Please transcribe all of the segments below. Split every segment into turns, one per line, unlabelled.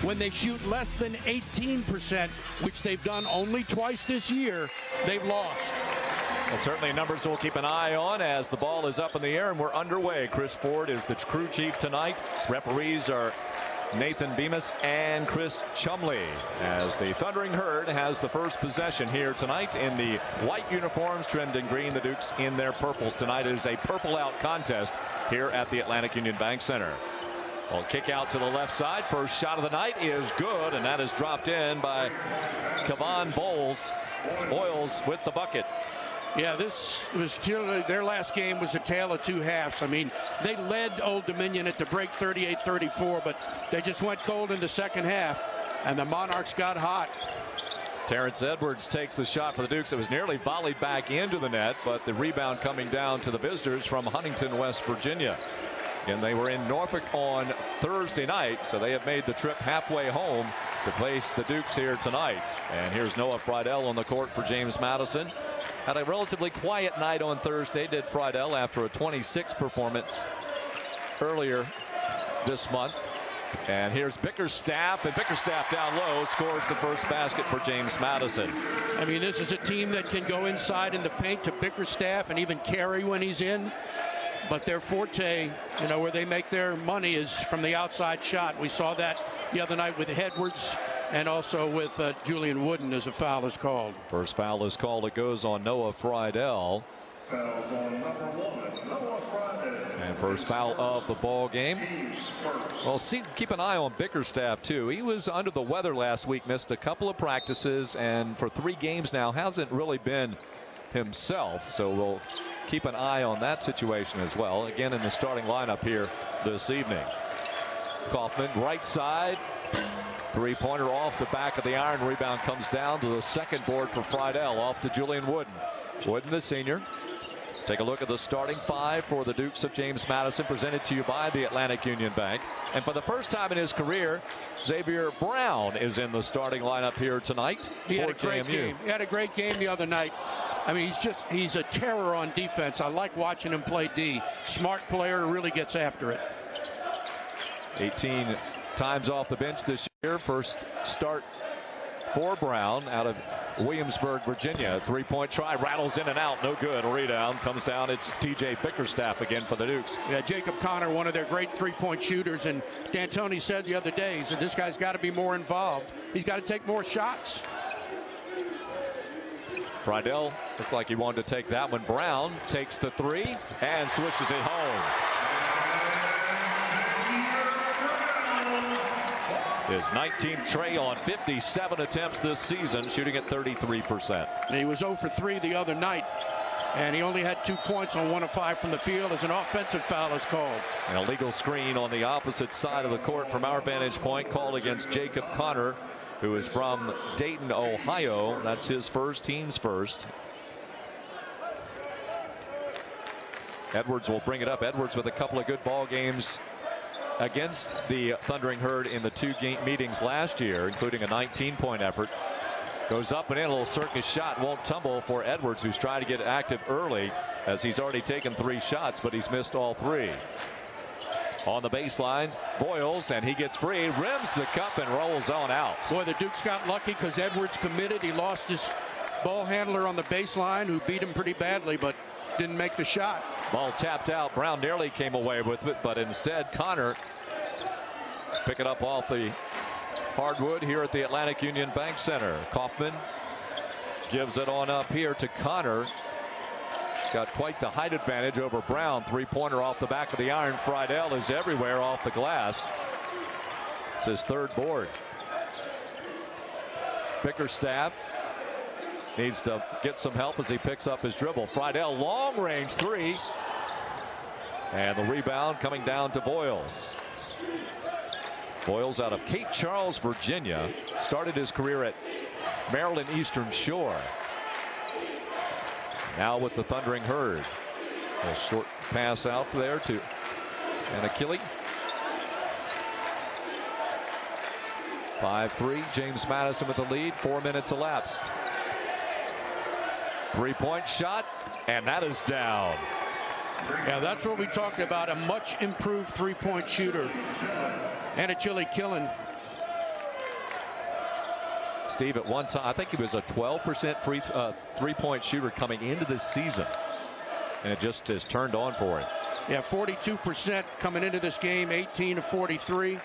when they shoot less than 18%, which they've done only twice this year, they've lost.
Well, certainly numbers we'll keep an eye on as the ball is up in the air and we're underway. Chris Ford is the crew chief tonight. Referees are Nathan Bemis and Chris Chumley, as the Thundering Herd has the first possession here tonight in the white uniforms, trimmed in green. The Dukes in their purples tonight. It is a purple out contest here at the Atlantic Union Bank Center. Well, kick out to the left side. First shot of the night is good, and that is dropped in by Kamdyn Boyles with the bucket.
Yeah, this was their last game was a tale of two halves. I mean, they led Old Dominion at the break 38-34, but they just went cold in the second half, and the Monarchs got hot.
Terrence Edwards takes the shot for the Dukes. It was nearly volleyed back into the net, but the rebound coming down to the visitors from Huntington, West Virginia. And they were in Norfolk on Thursday night, so they have made the trip halfway home to face the Dukes here tonight. And here's Noah Friedel on the court for James Madison. Had a relatively quiet night on Thursday, did Friedel, after a 26 performance earlier this month. And here's Bickerstaff, and Bickerstaff down low scores the first basket for James Madison.
I mean, this is a team that can go inside in the paint to Bickerstaff and even carry when he's in. But their forte, you know, where they make their money is from the outside shot. We saw that the other night with Edwards and also with Julian Wooden as a foul is called.
First foul is called. It goes on Noah Friedel. And first foul of the ball game. Well, keep an eye on Bickerstaff too. He was under the weather last week, missed a couple of practices, and for 3 games now hasn't really been himself. So we'll keep an eye on that situation as well. Again, in the starting lineup here this evening. Kaufman, right side. Three-pointer off the back of the iron. Rebound comes down to the second board for Friedel, off to Julian Wooden. Wooden, the senior. Take a look at the starting 5 for the Dukes of James Madison, presented to you by the Atlantic Union Bank. And for the first time in his career, Xavier Brown is in the starting lineup here tonight.
He had a great game. He had a great game the other night. I mean, he's a terror on defense. I like watching him play D. Smart player, really gets after it.
18 times off the bench this year. First start for Brown out of Williamsburg, Virginia. 3-point try, rattles in and out, no good. A rebound comes down. It's TJ Bickerstaff again for the Dukes.
Yeah, Jacob Connor, one of their great 3-point shooters, and D'Antoni said the other day, he said this guy's got to be more involved. He's got to take more shots.
Friedel looked like he wanted to take that one. Brown takes the 3 and swishes it home. His 19th tray on 57 attempts this season, shooting at 33%.
He was 0 for 3 the other night, and he only had 2 points on 1 of 5 from the field as an offensive foul is called.
An illegal screen on the opposite side of the court from our vantage point, called against Jacob Connor, who is from Dayton, Ohio. That's his first, team's first. Edwards will bring it up. Edwards with a couple of good ball games against the Thundering Herd in the 2 game meetings last year, including a 19-point effort. Goes up and in, a little circus shot, won't tumble for Edwards, who's trying to get active early, as he's already taken 3 shots, but he's missed all 3. On the baseline, Boyles, and he gets free, rims the cup and rolls on out.
Boy, the Dukes got lucky because Edwards committed. He lost his ball handler on the baseline, who beat him pretty badly, but didn't make the shot.
Ball tapped out. Brown nearly came away with it, but instead Connor pick it up off the hardwood here at the Atlantic Union Bank Center. Kaufman gives it on up here to Connor. Got quite the height advantage over Brown. 3-pointer off the back of the iron. Friedel is everywhere off the glass. It's his 3rd board. Bickerstaff needs to get some help as he picks up his dribble. Friedel, long range 3. And the rebound coming down to Boyles. Boyles out of Cape Charles, Virginia. Started his career at Maryland Eastern Shore. Now with the Thundering Herd. A short pass out there to Anakili. 5-3. James Madison with the lead. 4 minutes elapsed. 3-point shot, and that is down.
Yeah, that's what we talked about, a much improved 3-point shooter. Anakili Killen
Steve, at one time, I think he was a 12% three-point shooter coming into this season. And it just has turned on for him.
Yeah, 42% coming into this game, 18 of 43.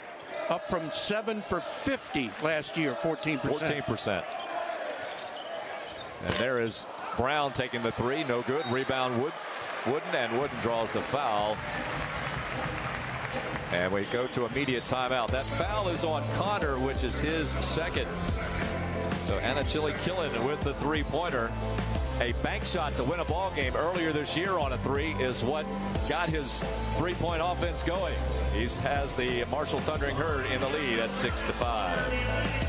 Up from 7 for 50 last year, 14%.
14%. And there is Brown taking the three. No good. Rebound Wooden, and Wooden draws the foul. And we go to immediate timeout. That foul is on Connor, which is his second. So Anachili Killen with the three-pointer. A bank shot to win a ball game earlier this year on a three is what got his three-point offense going. He has the Marshall Thundering Herd in the lead at 6-5.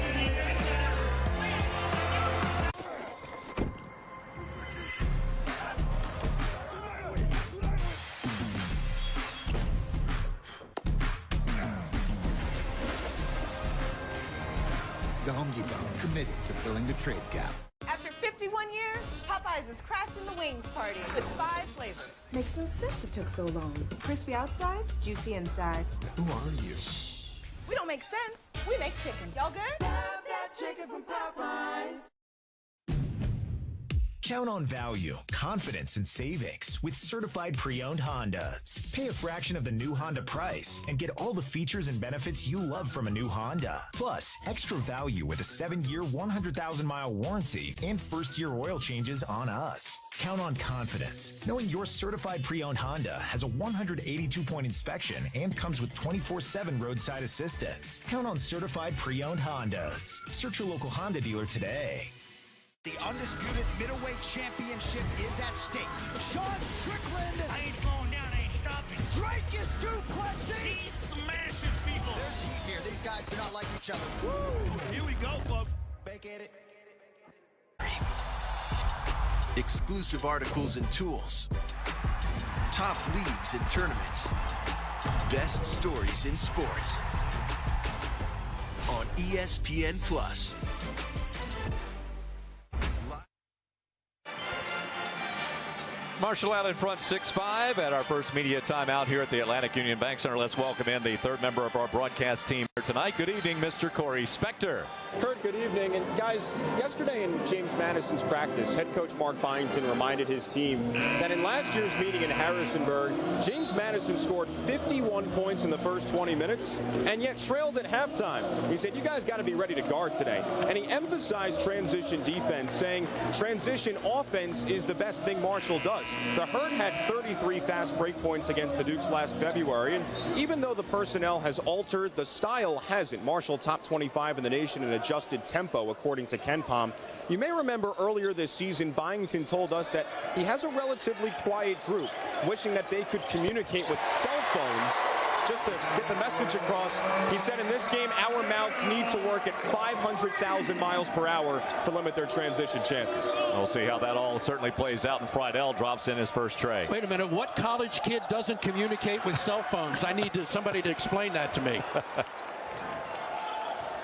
The Home Depot, committed to filling the trades gap.
After 51 years, Popeyes is crashing the wings party with 5 flavors.
Makes no sense it took so long. Crispy outside, juicy inside.
Who are you?
Shh. We don't make sense. We make chicken. Y'all good? Have that chicken from Popeyes.
Count on value, confidence, and savings with certified pre-owned Hondas. Pay a fraction of the new Honda price and get all the features and benefits you love from a new Honda. Plus, extra value with a 7-year, 100,000-mile warranty and first-year oil changes on us. Count on confidence, knowing your certified pre-owned Honda has a 182-point inspection and comes with 24/7 roadside assistance. Count on certified pre-owned Hondas. Search your local Honda dealer today.
The undisputed middleweight championship is at stake. Sean Strickland.
I ain't slowing down, I ain't stopping.
Drake is duplexing.
He smashes people.
There's heat here. These guys do not like each other.
Woo. Here we go, folks.
Back at it.
Exclusive articles and tools. Top leagues and tournaments. Best stories in sports. On ESPN Plus.
Marshall out in front 6-5 at our first media timeout here at the Atlantic Union Bank Center. Let's welcome in the third member of our broadcast team tonight. Good evening, Mr. Corey Spector.
Kurt, good evening. And guys, yesterday in James Madison's practice, head coach Mark Byington reminded his team that in last year's meeting in Harrisonburg, James Madison scored 51 points in the first 20 minutes and yet trailed at halftime. He said, you guys got to be ready to guard today. And he emphasized transition defense, saying transition offense is the best thing Marshall does. The Herd had 33 fast break points against the Dukes last February, and even though the personnel has altered, the style hasn't. Marshall top 25 in the nation in adjusted tempo, according to KenPom. You may remember earlier this season, Byington told us that he has a relatively quiet group, wishing that they could communicate with cell phones just to get the message across. He said in this game, our mouths need to work at 500,000 miles per hour to limit their transition chances.
We'll see how that all certainly plays out, and Friedel drops in his first tray.
Wait a minute, what college kid doesn't communicate with cell phones? I need somebody to explain that to me.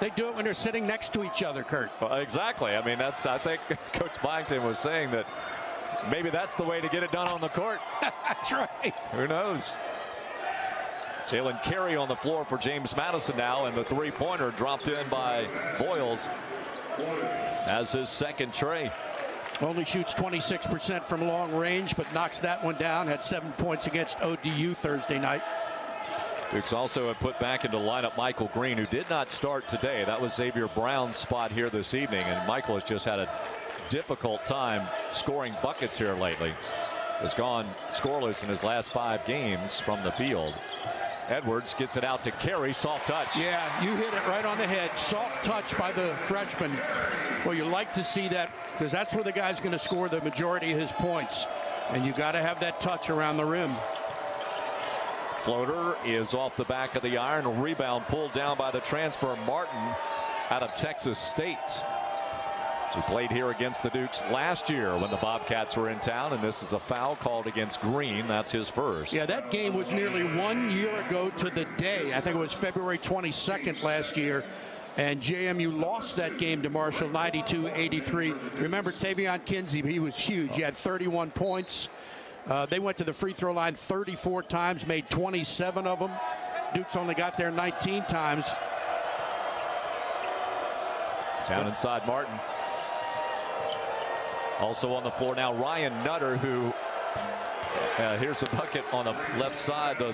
They do it when they're sitting next to each other, Kurt.
Well, exactly. I mean, I think Coach Byington was saying that maybe that's the way to get it done on the court.
That's right.
Who knows? Jalen Carey on the floor for James Madison now, and the three-pointer dropped in by Boyles as his second tray.
Only shoots 26% from long range, but knocks that one down. Had 7 points against ODU Thursday night.
Dukes also have put back into lineup Michael Green, who did not start today. That was Xavier Brown's spot here this evening, and Michael has just had a difficult time scoring buckets here lately. Has gone scoreless in his last 5 games from the field. Edwards gets it out to Carey. Soft touch.
Yeah, you hit it right on the head. Soft touch by the freshman. Well, you like to see that because that's where the guy's going to score the majority of his points. And you got to have that touch around the rim.
Floater is off the back of the iron. Rebound pulled down by the transfer Martin out of Texas State. He played here against the Dukes last year when the Bobcats were in town, and this is a foul called against Green. That's his first.
Yeah, that game was nearly 1 year ago to the day. I think it was February 22nd last year, and JMU lost that game to Marshall 92-83. Remember Tavion Kinsey, he was huge. He had 31 points. They went to the free throw line 34 times, made 27 of them. Dukes only got there 19 times.
Down inside Martin. Also on the floor now, Ryan Nutter, who here's the bucket on the left side. The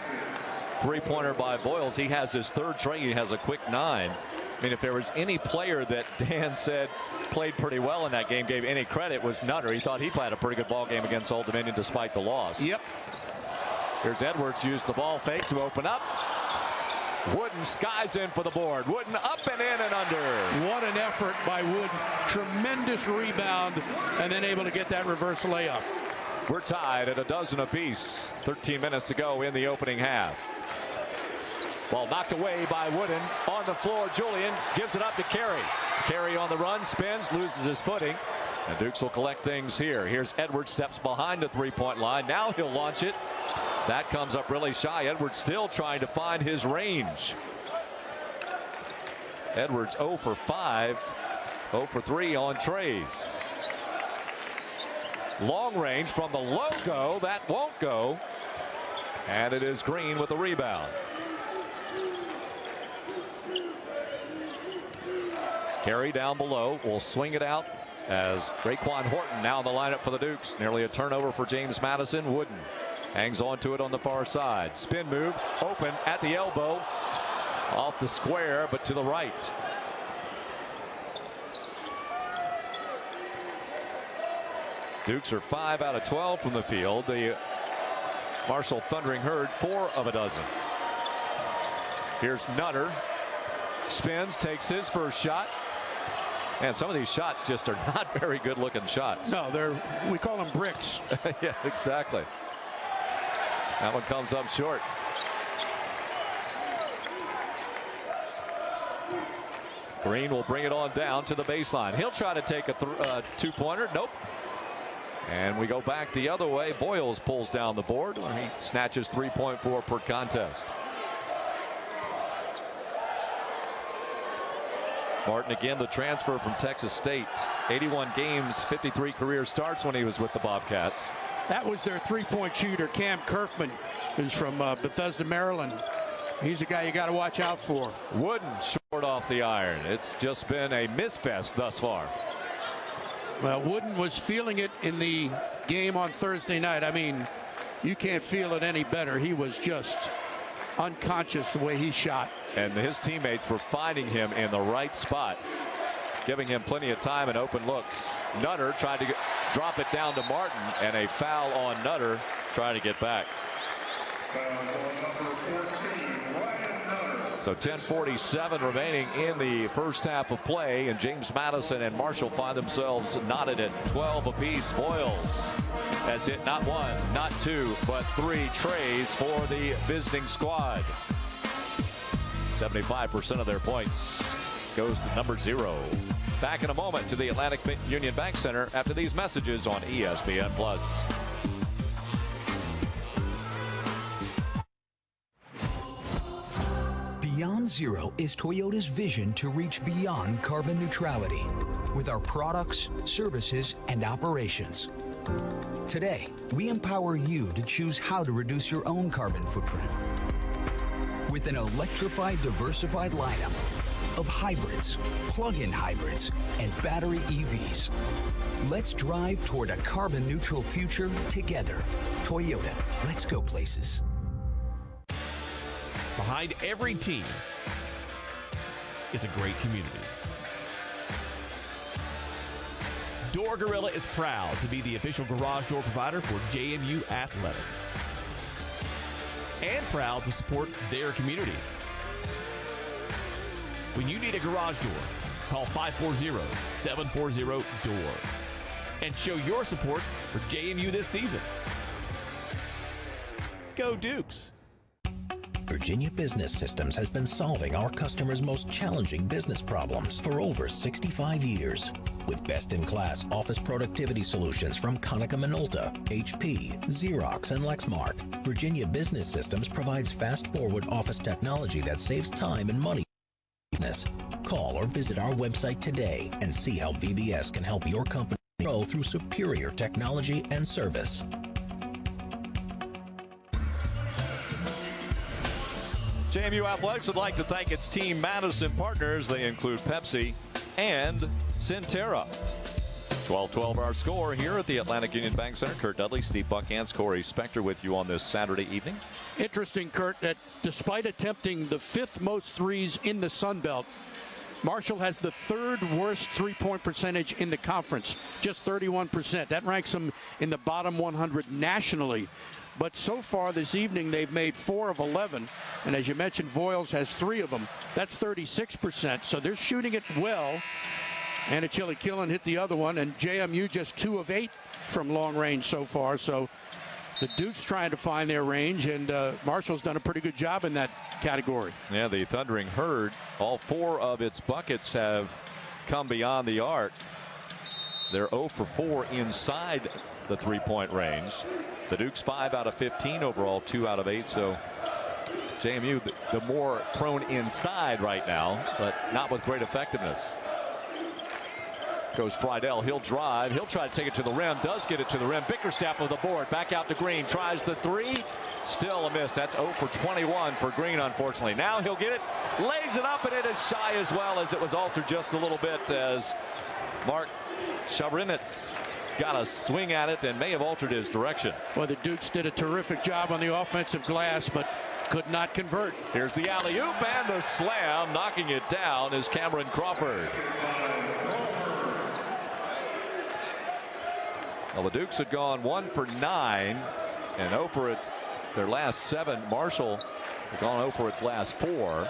three-pointer by Boyles. He has his third tray. He has a quick 9. I mean, if there was any player that Dan said played pretty well in that game, gave any credit, was Nutter. He thought he played a pretty good ball game against Old Dominion despite the loss.
Yep.
Here's Edwards, used the ball fake to open up. Wooden skies in for the board. Wooden up and in and under.
What an effort by Wooden. Tremendous rebound and then able to get that reverse layup.
We're tied at 12 apiece. 13 minutes to go in the opening half. Ball knocked away by Wooden. On the floor, Julian gives it up to Carey. Carey on the run, spins, loses his footing. And Dukes will collect things here. Here's Edwards, steps behind the three-point line. Now he'll launch it. That comes up really shy. Edwards still trying to find his range. Edwards 0 for 5. 0 for 3 on trays. Long range from the logo. That won't go. And it is Green with the rebound. Carey down below will swing it out as Raekwon Horton now in the lineup for the Dukes. Nearly a turnover for James Madison. Wooden hangs on to it on the far side. Spin move, open at the elbow. Off the square, but to the right. Dukes are 5 out of 12 from the field. The Marshall Thundering Herd 4 of a dozen. Here's Nutter. Spins, takes his first shot. And some of these shots just are not very good looking shots.
No, we call them bricks.
Yeah, exactly. That one comes up short. Green will bring it on down to the baseline. He'll try to take a two-pointer. Nope. And we go back the other way. Boyles pulls down the board when he snatches 3.4 per contest. Martin again, the transfer from Texas State. 81 games, 53 career starts when he was with the Bobcats.
That was their three-point shooter, Cam Curfman, who's from Bethesda, Maryland. He's a guy you got to watch out for.
Wooden short off the iron. It's just been a misfest thus far.
Well, Wooden was feeling it in the game on Thursday night. I mean, you can't feel it any better. He was just unconscious the way he shot.
And his teammates were finding him in the right spot, giving him plenty of time and open looks. Nutter tried to drop it down to Martin, and a foul on Nutter trying to get back. So 10:47 remaining in the first half of play, and James Madison and Marshall find themselves knotted at 12 apiece. Boyles has hit not 1, not 2, but 3 trays for the visiting squad. 75% of their points goes to number 0. Back in a moment to the Atlantic Union Bank Center after these messages on ESPN+.
Beyond Zero is Toyota's vision to reach beyond carbon neutrality with our products, services, and operations. Today, we empower you to choose how to reduce your own carbon footprint. With an electrified, diversified lineup of hybrids, plug-in hybrids, and battery EVs. Let's drive toward a carbon neutral future together. Toyota, let's go places.
Behind every team is a great community. Door Gorilla is proud to be the official garage door provider for JMU Athletics. And proud to support their community. When you need a garage door, call 540-740-DOOR and show your support for JMU this season. Go Dukes!
Virginia Business Systems has been solving our customers' most challenging business problems for over 65 years. With best-in-class office productivity solutions from Konica Minolta, HP, Xerox, and Lexmark, Virginia Business Systems provides fast-forward office technology that saves time and money. Call or visit our website today and see how VBS can help your company grow through superior technology and service.
JMU Athletics would like to thank its Team Madison partners. They include Pepsi, and Centera. 12-12 our score here at the Atlantic Union Bank Center. Kurt Dudley, Steve Buckhantz, Corey Spector with you on this Saturday evening.
Interesting, Kurt, that despite attempting the 5th most threes in the Sun Belt, Marshall has the 3rd worst three-point percentage in the conference, just 31%. That ranks them in the bottom 100 nationally. But so far this evening, they've made 4 of 11. And as you mentioned, Voiles has 3 of them. That's 36%. So they're shooting it well. And Chili Killen hit the other one. And JMU just 2 of 8 from long range so far. So the Duke's trying to find their range. And Marshall's done a pretty good job in that category.
Yeah, the Thundering Herd, all 4 of its buckets have come beyond the arc. They're 0 for 4 inside the three-point range. The Duke's 5 out of 15 overall, 2 out of 8. So JMU the more prone inside right now, but not with great effectiveness. Goes Friedel. He'll drive. He'll try to take it to the rim. Does get it to the rim. Bickerstaff with the board. Back out to Green. Tries the 3. Still a miss. That's 0 for 21 for Green, unfortunately. Now he'll get it. Lays it up, and it is shy as well, as it was altered just a little bit as Mark Shavrinets got a swing at it and may have altered his direction.
Well, the Dukes did a terrific job on the offensive glass, but could not convert.
Here's the alley-oop and the slam. Knocking it down is Cameron Crawford. Well, the Dukes had gone 1 for 9 and 0 for their last 7. Marshall had gone 0 for its last 4.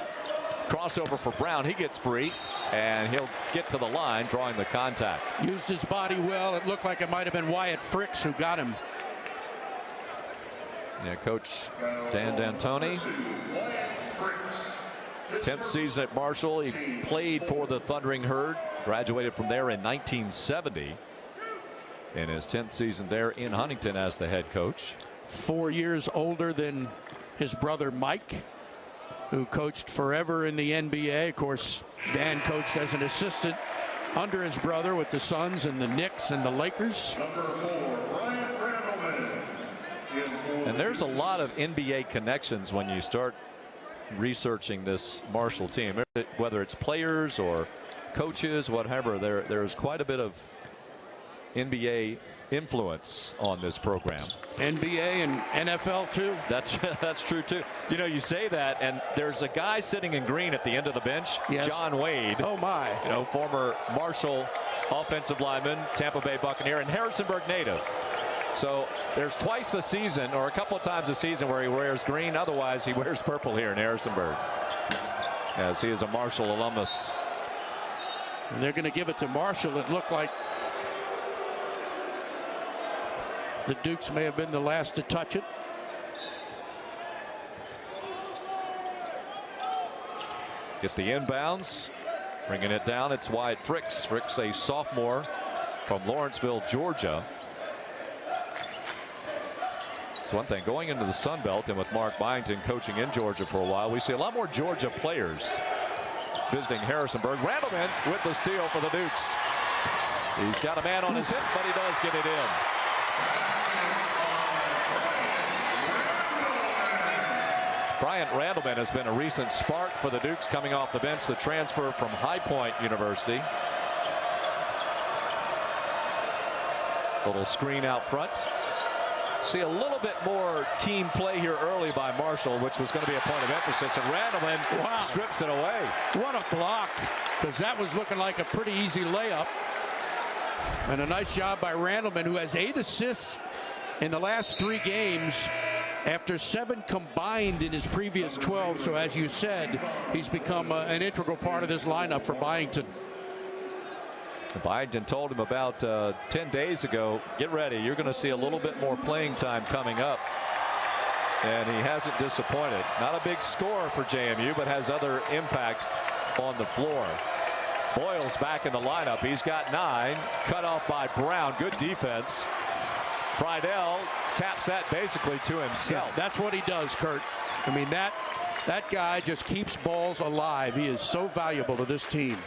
Crossover for Brown. He gets free, and he'll get to the line, drawing the contact.
Used his body well. It looked like it might have been Wyatt Fricks who got him.
Yeah, Coach Dan D'Antoni. 10th season at Marshall. He played for the Thundering Herd. Graduated from there in 1970. In his 10th season there in Huntington as the head coach.
4 years older than his brother Mike, who coached forever in the NBA. Of course, Dan coached as an assistant under his brother with the Suns and the Knicks and the Lakers.
And there's a lot of NBA connections when you start researching this Marshall team, whether it's players or coaches, whatever. There's quite a bit of NBA influence on this program.
NBA and NFL too.
That's true too. You know, you say that, and there's a guy sitting in green at the end of the bench.
Yes.
John Wade.
Oh my.
You know, former Marshall offensive lineman, Tampa Bay Buccaneer, and Harrisonburg native. So there's twice a season, or a couple of times a season, where he wears green. Otherwise, he wears purple here in Harrisonburg, as he is a Marshall alumnus.
And they're going to give it to Marshall. It looked like the Dukes may have been the last to touch it.
Get the inbounds. Bringing it down. It's Wyatt Fricks. Fricks, a sophomore from Lawrenceville, Georgia. It's one thing going into the Sun Belt, and with Mark Byington coaching in Georgia for a while, we see a lot more Georgia players visiting Harrisonburg. Randleman with the steal for the Dukes. He's got a man on his hip, but he does get it in. Bryant Randleman has been a recent spark for the Dukes coming off the bench, the transfer from High Point University. Little screen out front. See a little bit more team play here early by Marshall, which was going to be a point of emphasis, and Randleman strips it away.
What a block, because that was looking like a pretty easy layup. And a nice job by Randleman, who has 8 assists in the last 3 games after 7 combined in his previous 12. So as you said, he's become an integral part of this lineup for Byington.
Byington told him about 10 days ago, get ready, you're going to see a little bit more playing time coming up. And he hasn't disappointed. Not a big scorer for JMU, but has other impact on the floor. Boyle's back in the lineup. He's got 9. Cut off by Brown. Good defense. Friedel taps that basically to himself.
Yeah, that's what he does, Kurt. I mean, that guy just keeps balls alive. He is so valuable to this team.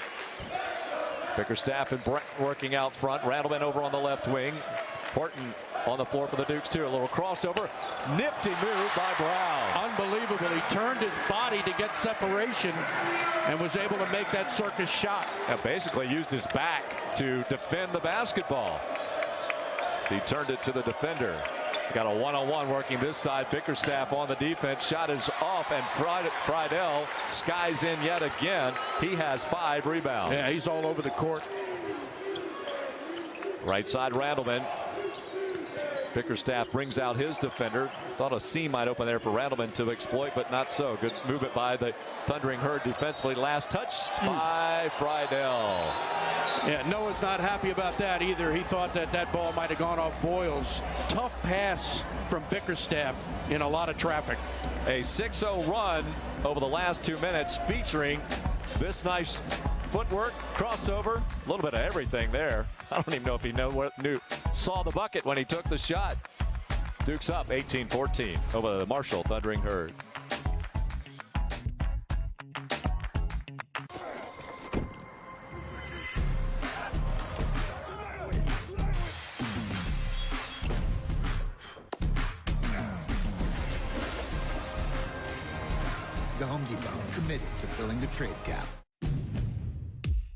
Bickerstaff and Brent working out front. Randleman over on the left wing. Horton on the floor for the Dukes, too. A little crossover. Nifty move by Brown.
Unbelievable. He turned his body to get separation and was able to make that circus shot.
And basically used his back to defend the basketball. So he turned it to the defender. Got a one-on-one working this side. Bickerstaff on the defense. Shot is off, and Friedel skies in yet again. He has 5 rebounds.
Yeah, he's all over the court.
Right side, Randleman. Bickerstaff brings out his defender. Thought a seam might open there for Randleman to exploit, but not so. Good movement by the Thundering Herd defensively. Last touch by Friedel.
Yeah, Noah's not happy about that either. He thought that that ball might have gone off Voiles. Tough pass from Bickerstaff in a lot of traffic.
A 6-0 run over the last 2 minutes, featuring this nice footwork, crossover, a little bit of everything there. I don't even know if he saw the bucket when he took the shot. Dukes up 18-14 over the Marshall Thundering Herd.
The Home Depot, committed to filling the trade gap.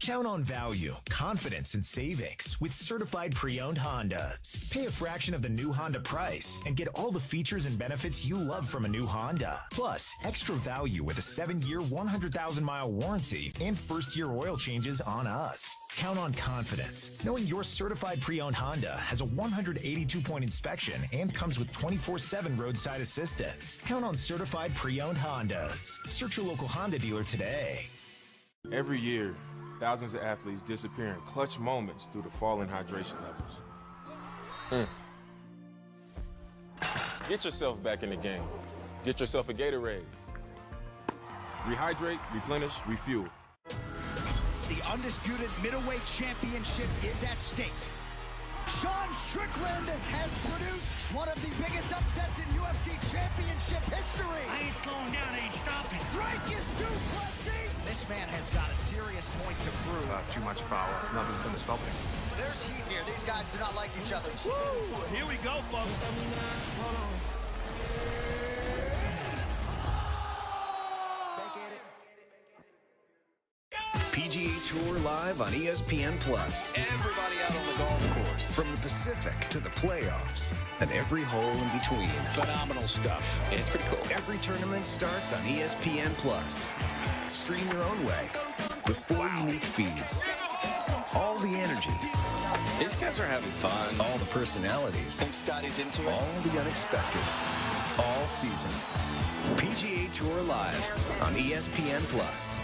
Count on value, confidence, and savings with certified pre-owned Hondas. Pay a fraction of the new Honda price and get all the features and benefits you love from a new Honda. Plus, extra value with a 7-year, 100,000-mile warranty and first-year oil changes on us. Count on confidence, knowing your certified pre-owned Honda has a 182-point inspection and comes with 24/7 roadside assistance. Count on certified pre-owned Hondas. Search your local Honda dealer today.
Every year, thousands of athletes disappear in clutch moments due to falling hydration levels. Get yourself back in the game. Get yourself a Gatorade. Rehydrate, replenish, refuel.
The undisputed middleweight championship is at stake. Sean Strickland has produced one of the biggest upsets in UFC championship history.
I ain't slowing down, I ain't stopping.
Dricus Du Plessis. This man has got a serious point to prove.
Too much power. Nothing's going to stop him.
There's heat here. These guys do not like each other.
Woo! Here we go, folks.
PGA Tour live on ESPN Plus.
Everybody out on the golf course.
From the Pacific to the playoffs and every hole in between.
Phenomenal stuff. It's pretty cool.
Every tournament starts on ESPN Plus. Stream your own way with 4 unique feeds. All the energy.
These guys are having fun.
All the personalities.
Think Scotty's into it?
All the unexpected. All season. PGA Tour live on ESPN Plus.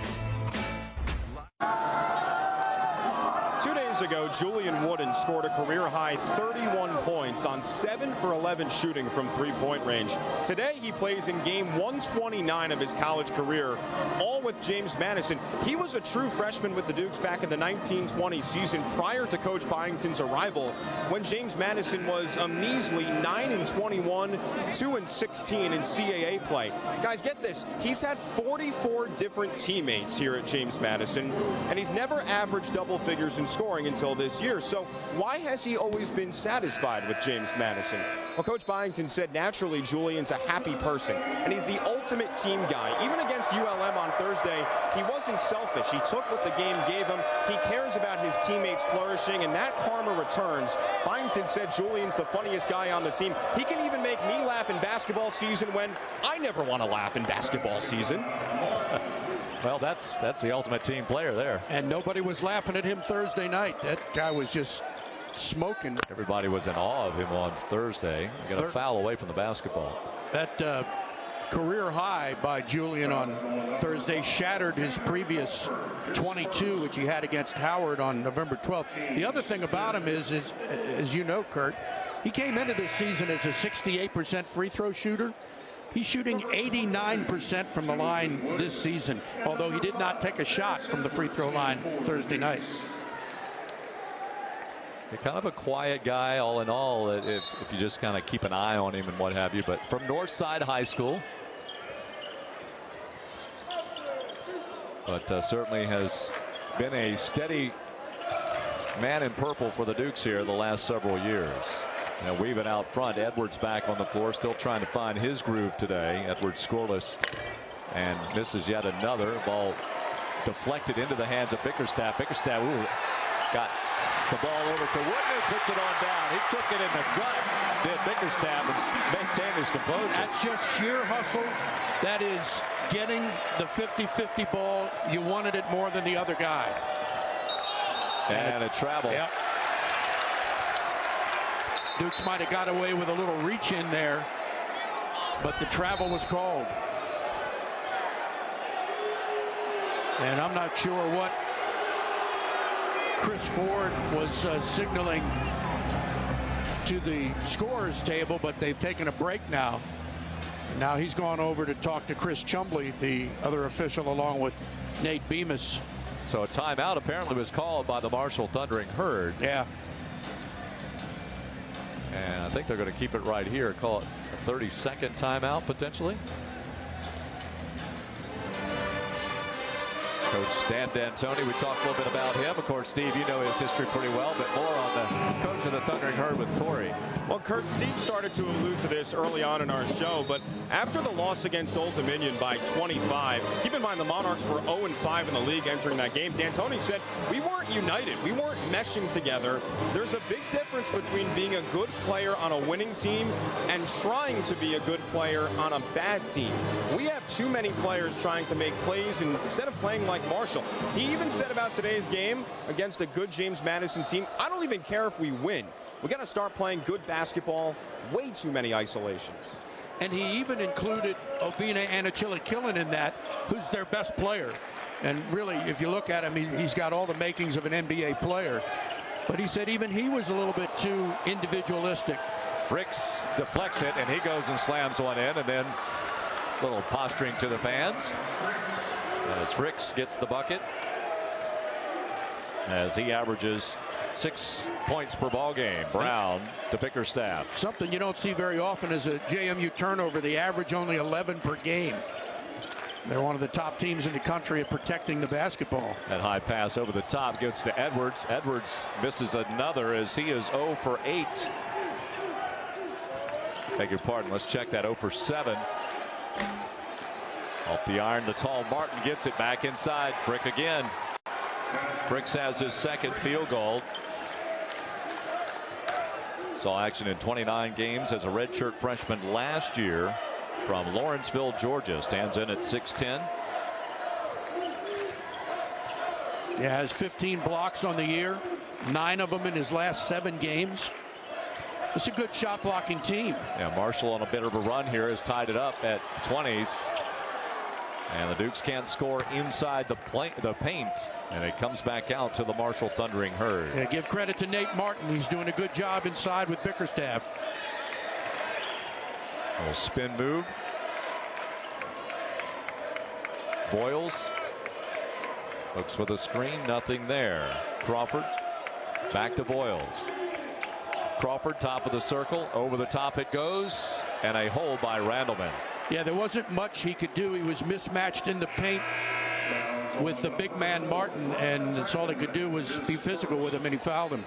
2 days ago, Julian Wooden scored a career-high 31 points on 7 for 11 shooting from three-point range. Today, he plays in game 129 of his college career, all with James Madison. He was a true freshman with the Dukes back in the 1920 season prior to Coach Byington's arrival, when James Madison was a measly 9-21, 2-16 in CAA play. Guys, get this. He's had 44 different teammates here at James Madison, and he's never averaged double figures in scoring until this year. So why has he always been satisfied with James Madison? Well, Coach Byington said naturally Julian's a happy person, and he's the ultimate team guy. Even against ULM on Thursday, he wasn't selfish. He took what the game gave him. He cares about his teammates flourishing, and that karma returns. Byington said Julian's the funniest guy on the team. He can even make me laugh in basketball season when I never want to laugh in basketball season.
Well, that's the ultimate team player there.
And nobody was laughing at him Thursday night. That guy was just smoking.
Everybody was in awe of him on Thursday. He got a foul away from the basketball.
That career high by Julian on Thursday shattered his previous 22, which he had against Howard on November 12th. The other thing about him is, as you know, Kurt, he came into this season as a 68% free throw shooter. He's shooting 89% from the line this season, although he did not take a shot from the free throw line Thursday night.
You're kind of a quiet guy, all in all, if you just kind of keep an eye on him and what have you. But from Northside High School, but certainly has been a steady man in purple for the Dukes here the last several years. Now weaving out front. Edwards back on the floor, still trying to find his groove today. Edwards scoreless and misses yet another. Ball deflected into the hands of Bickerstaff. Bickerstaff got the ball over to Wooden, who puts it on down. He took it in the gut, did Bickerstaff, and maintained his composure.
That's just sheer hustle. That is getting the 50-50 ball. You wanted it more than the other guy.
And a travel.
Yep. Dukes might have got away with a little reach in there, but the travel was called. And I'm not sure what Chris Ford was signaling to the scorer's table, but they've taken a break now. Now he's gone over to talk to Chris Chumbley, the other official, along with Nate Bemis.
So a timeout apparently was called by the Marshall Thundering Herd.
Yeah.
And I think they're going to keep it right here. Call it a 30-second timeout potentially. Coach Dan D'Antoni, we talked a little bit about him. Of course, Steve, you know his history pretty well, but more on the coach of the Thundering Herd with Corey.
Well, Kurt, Steve started to allude to this early on in our show, but after the loss against Old Dominion by 25, keep in mind the Monarchs were 0-5 in the league entering that game. D'Antoni said, we weren't united. We weren't meshing together. There's a big difference between being a good player on a winning team and trying to be a good player on a bad team. We have too many players trying to make plays instead of playing like Marshall. He even said about today's game against a good James Madison team, I don't even care if we win. We got to start playing good basketball. Way too many isolations.
And he even included Obina Anachilakillen in that, who's their best player. And really, if you look at him, he's got all the makings of an NBA player. But he said even he was a little bit too individualistic.
Fricks deflects it, and he goes and slams one in, and then a little posturing to the fans as Fricks gets the bucket, as he averages 6 points per ball game. Brown to Bickerstaff.
Something you don't see very often is a JMU turnover. They average only 11 per game. They're one of the top teams in the country at protecting the basketball.
That high pass over the top gets to Edwards. Edwards misses another as he is 0 for 8. Beg your pardon. Let's check that. 0 for 7. Off the iron, the tall Martin gets it back inside. Frick again. Fricks has his second field goal. Saw action in 29 games as a redshirt freshman last year from Lawrenceville, Georgia. Stands in at 6'10".
Yeah, has 15 blocks on the year. 9 of them in his last 7 games. It's a good shot blocking team.
Yeah, Marshall on a bit of a run here has tied it up at 20s. And the Dukes can't score inside the paint. And it comes back out to the Marshall Thundering Herd.
Yeah, give credit to Nate Martin. He's doing a good job inside with Bickerstaff.
A little spin move. Boyles looks for the screen. Nothing there. Crawford back to Boyles. Crawford top of the circle. Over the top it goes. And a hole by Randleman.
Yeah, there wasn't much he could do. He was mismatched in the paint with the big man Martin, and that's all he could do was be physical with him, and he fouled him.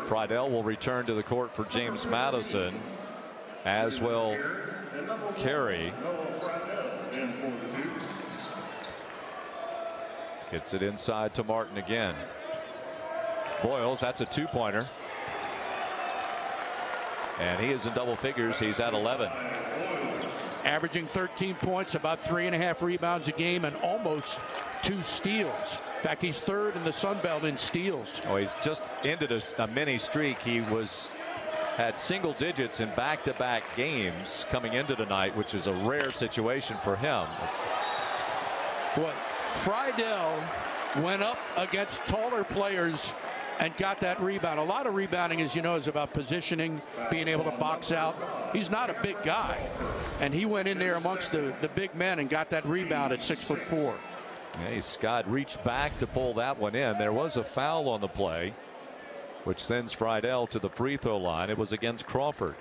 Friedel will return to the court for James Madison, as will Carey. Gets it inside to Martin again. Boyles, that's a 2-pointer. And he is in double figures. He's at 11.
Averaging 13 points, about 3.5 rebounds a game, and almost 2 steals. In fact, he's third in the Sun Belt in steals.
Oh, he's just ended a mini streak. He had single digits in back-to-back games coming into tonight, which is a rare situation for him.
What Friedel went up against taller players and got that rebound. A lot of rebounding, as you know, is about positioning, being able to box out. He's not a big guy, and he went in there amongst the big men and got that rebound at 6'4".
Hey, Scott reached back to pull that one in. There was a foul on the play, which sends Friedel to the free throw line. It was against Crawford.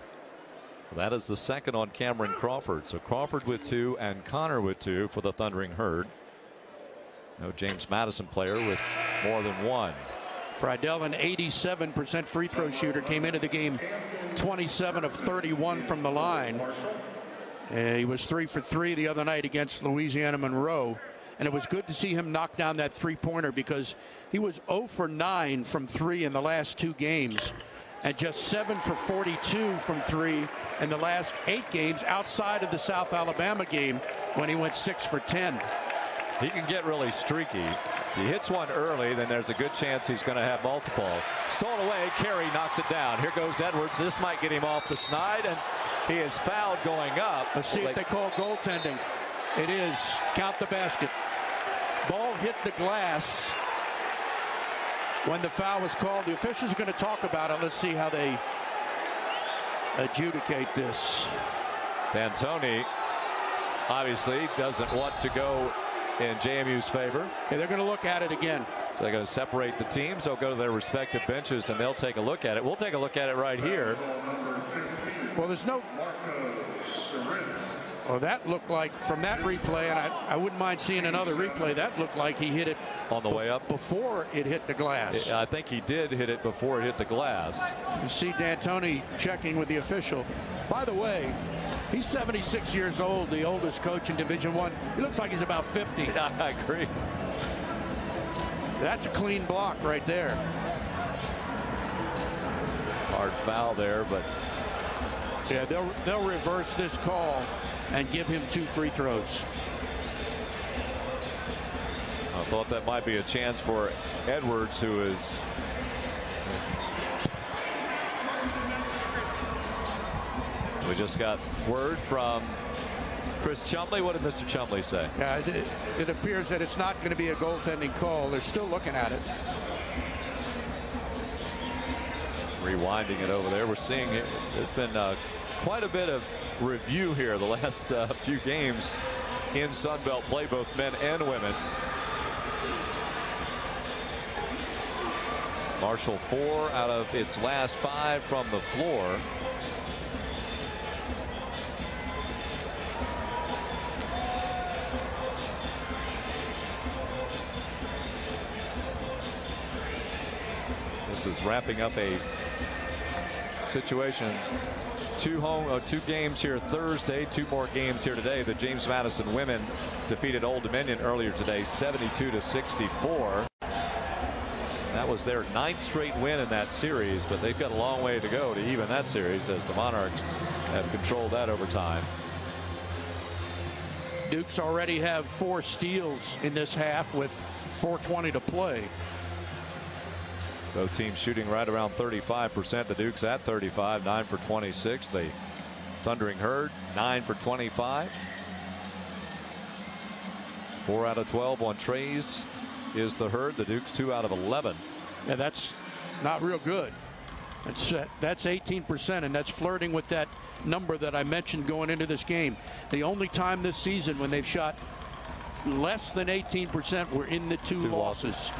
That is the second on Cameron Crawford. So Crawford with 2 and Connor with 2 for the Thundering Herd. No James Madison player with more than 1.
Friedel, an 87% free throw shooter, came into the game 27 of 31 from the line. He was 3 for 3 the other night against Louisiana Monroe. And it was good to see him knock down that three-pointer because he was 0 for 9 from 3 in the last 2 games. And just 7 for 42 from 3 in the last 8 games outside of the South Alabama game when he went 6 for 10.
He can get really streaky. If he hits one early, then there's a good chance he's going to have multiple. Stolen away, Carey knocks it down. Here goes Edwards. This might get him off the snide, and he is fouled going up.
Let's see if they call goaltending. It is. Count the basket. Ball hit the glass when the foul was called. The officials are going to talk about it. Let's see how they adjudicate this.
D'Antoni obviously doesn't want to go in JMU's favor.
Yeah, they're going to look at it again.
So they're going to separate the teams. They'll go to their respective benches and they'll take a look at it. We'll take a look at it right here.
Well, there's no... Well, that looked like, from that replay, and I wouldn't mind seeing another replay, that looked like he hit it
on the way up
before it hit the glass.
I think he did hit it before it hit the glass.
You see D'Antoni checking with the official. By the way, he's 76 years old, the oldest coach in Division I. He looks like he's about 50.
I agree.
That's a clean block right there.
Hard foul there, but
yeah, they'll reverse this call and give him 2 free throws.
I thought that might be a chance for Edwards, who is we just got word from Chris Chumley. What did Mr. Chumley say?
Yeah, it appears that it's not going to be a goaltending call. They're still looking at it.
Rewinding it over there. We're seeing it. There's been quite a bit of review here the last few games in Sunbelt play, both men and women. Marshall 4 out of its last 5 from the floor. This is wrapping up a situation. 2 games here Thursday, 2 more games here today. The James Madison women defeated Old Dominion earlier today, 72-64. That was their 9th straight win in that series, but they've got a long way to go to even that series as the Monarchs have controlled that over time.
Dukes already have 4 steals in this half with 4:20 to play.
Both teams shooting right around 35%. The Dukes at 35, 9 for 26. The Thundering Herd, 9 for 25. 4 out of 12 on trays is the Herd. The Dukes 2 out of 11.
Yeah, that's not real good. That's 18%, and that's flirting with that number that I mentioned going into this game. The only time this season when they've shot less than 18% were in the two losses.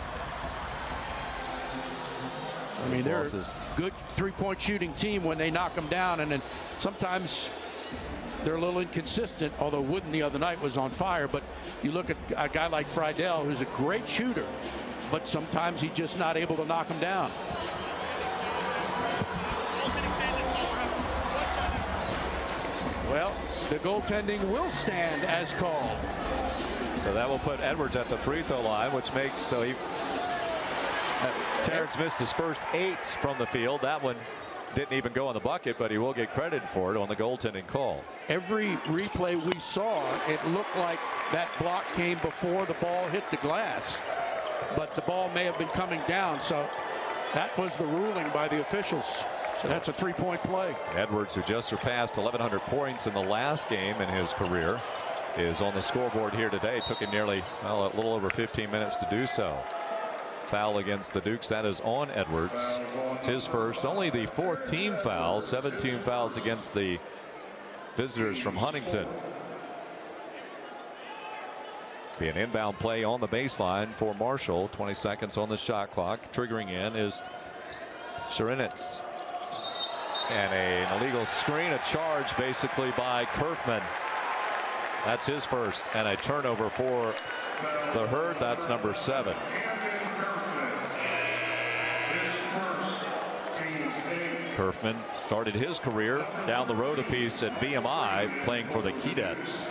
I mean, they're a good three-point shooting team when they knock them down, and then sometimes they're a little inconsistent, although Wooden the other night was on fire. But you look at a guy like Friedel, who's a great shooter, but sometimes he's just not able to knock them down. Well, the goaltending will stand as called.
So that will put Edwards at the free throw line, which makes so he. Terrence missed his first 8 from the field. That one didn't even go in the bucket, but he will get credit for it on the goaltending call.
Every replay we saw, it looked like that block came before the ball hit the glass, but the ball may have been coming down. So that was the ruling by the officials. So that's a 3-point play.
Edwards, who just surpassed 1,100 points in the last game in his career, is on the scoreboard here today. It took him nearly, well, a little over 15 minutes to do so. Foul against the Dukes. That is on Edwards. It's his first, only the 4th team foul. 17 fouls against the visitors from Huntington. Be an inbound play on the baseline for Marshall. 20 seconds on the shot clock. Triggering in is Sharinitz. And an illegal screen, a charge basically by Curfman. That's his first, and a turnover for the Herd. That's number 7. Curfman started his career down the road a piece at VMI playing for the Keydets.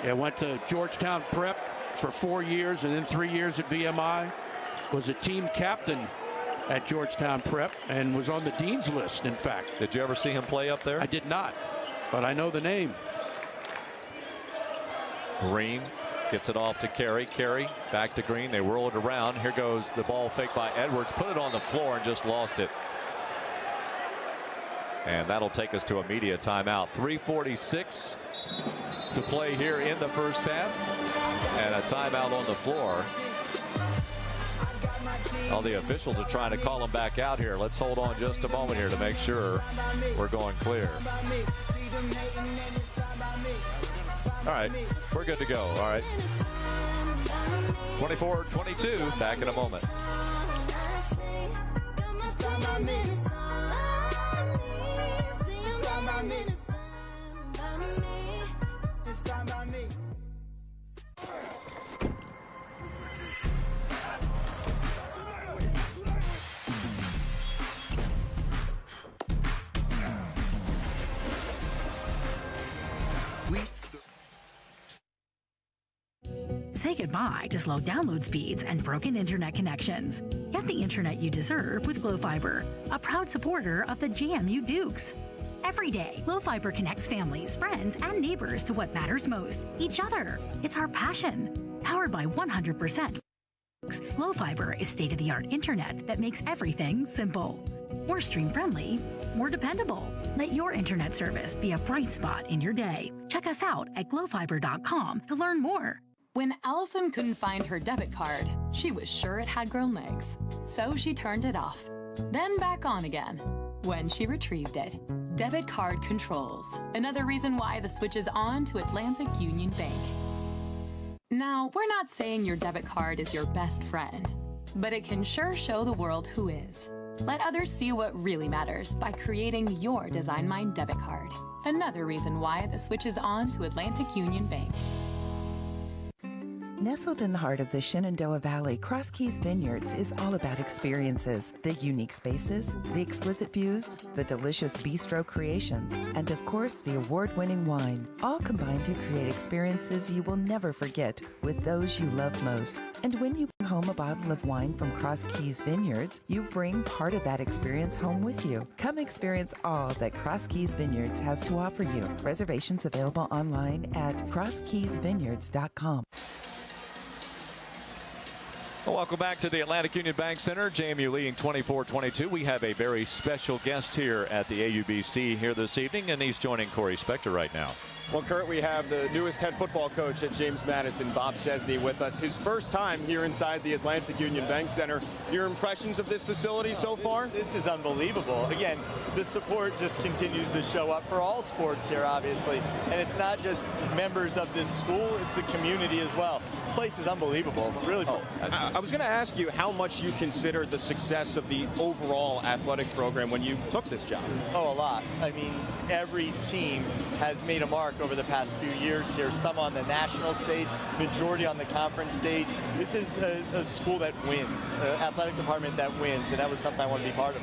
Yeah, went to Georgetown Prep for 4 years and then 3 years at VMI. Was a team captain at Georgetown Prep and was on the dean's list, in fact.
Did you ever see him play up there?
I did not, but I know the name.
Green gets it off to Carey. Carey back to Green. They whirl it around. Here goes the ball fake by Edwards. Put it on the floor and just lost it. And that'll take us to a media timeout. 3:46 to play here in the first half. And a timeout on the floor. All the officials are trying to call him back out here. Let's hold on just a moment here to make sure we're going clear. All right, we're good to go. All right. 24-22, back in a moment.
Say goodbye to slow download speeds and broken internet connections. Get the internet you deserve with Glo Fiber, a proud supporter of the JMU Dukes. Every day, Glo Fiber connects families, friends, and neighbors to what matters most, each other. It's our passion. Powered by 100%. Glo Fiber is state-of-the-art internet that makes everything simple. More stream-friendly, more dependable. Let your internet service be a bright spot in your day. Check us out at glofiber.com to learn more.
When Allison couldn't find her debit card, she was sure it had grown legs. So she turned it off, then back on again when she retrieved it. Debit card controls. Another reason why the switch is on to Atlantic Union Bank. Now, we're not saying your debit card is your best friend, but it can sure show the world who is. Let others see what really matters by creating your Design Mind debit card. Another reason why the switch is on to Atlantic Union Bank.
Nestled in the heart of the Shenandoah Valley, Cross Keys Vineyards is all about experiences. The unique spaces, the exquisite views, the delicious bistro creations, and of course the award-winning wine, all combined to create experiences you will never forget with those you love most. And when you bring home a bottle of wine from Cross Keys Vineyards, you bring part of that experience home with you. Come experience all that Cross Keys Vineyards has to offer you. Reservations available online at crosskeysvineyards.com.
Well, welcome back to the Atlantic Union Bank Center. JMU leading 24-22. We have a very special guest here at the AUBC here this evening, and he's joining Corey Spector right now.
Well, Kurt, we have the newest head football coach at James Madison, Bob Chesney, with us. His first time here inside the Atlantic Union Bank Center. Your impressions of this facility so far?
This is unbelievable. Again, the support just continues to show up for all sports here, obviously. And it's not just members of this school, it's the community as well. This place is unbelievable. It's really cool.
I was going to ask you how much you consider the success of the overall athletic program when you took this job.
Oh, a lot. I mean, every team has made a mark over the past few years here, some on the national stage, majority on the conference stage. This is a school that wins, an athletic department that wins, and that was something I want to be part of.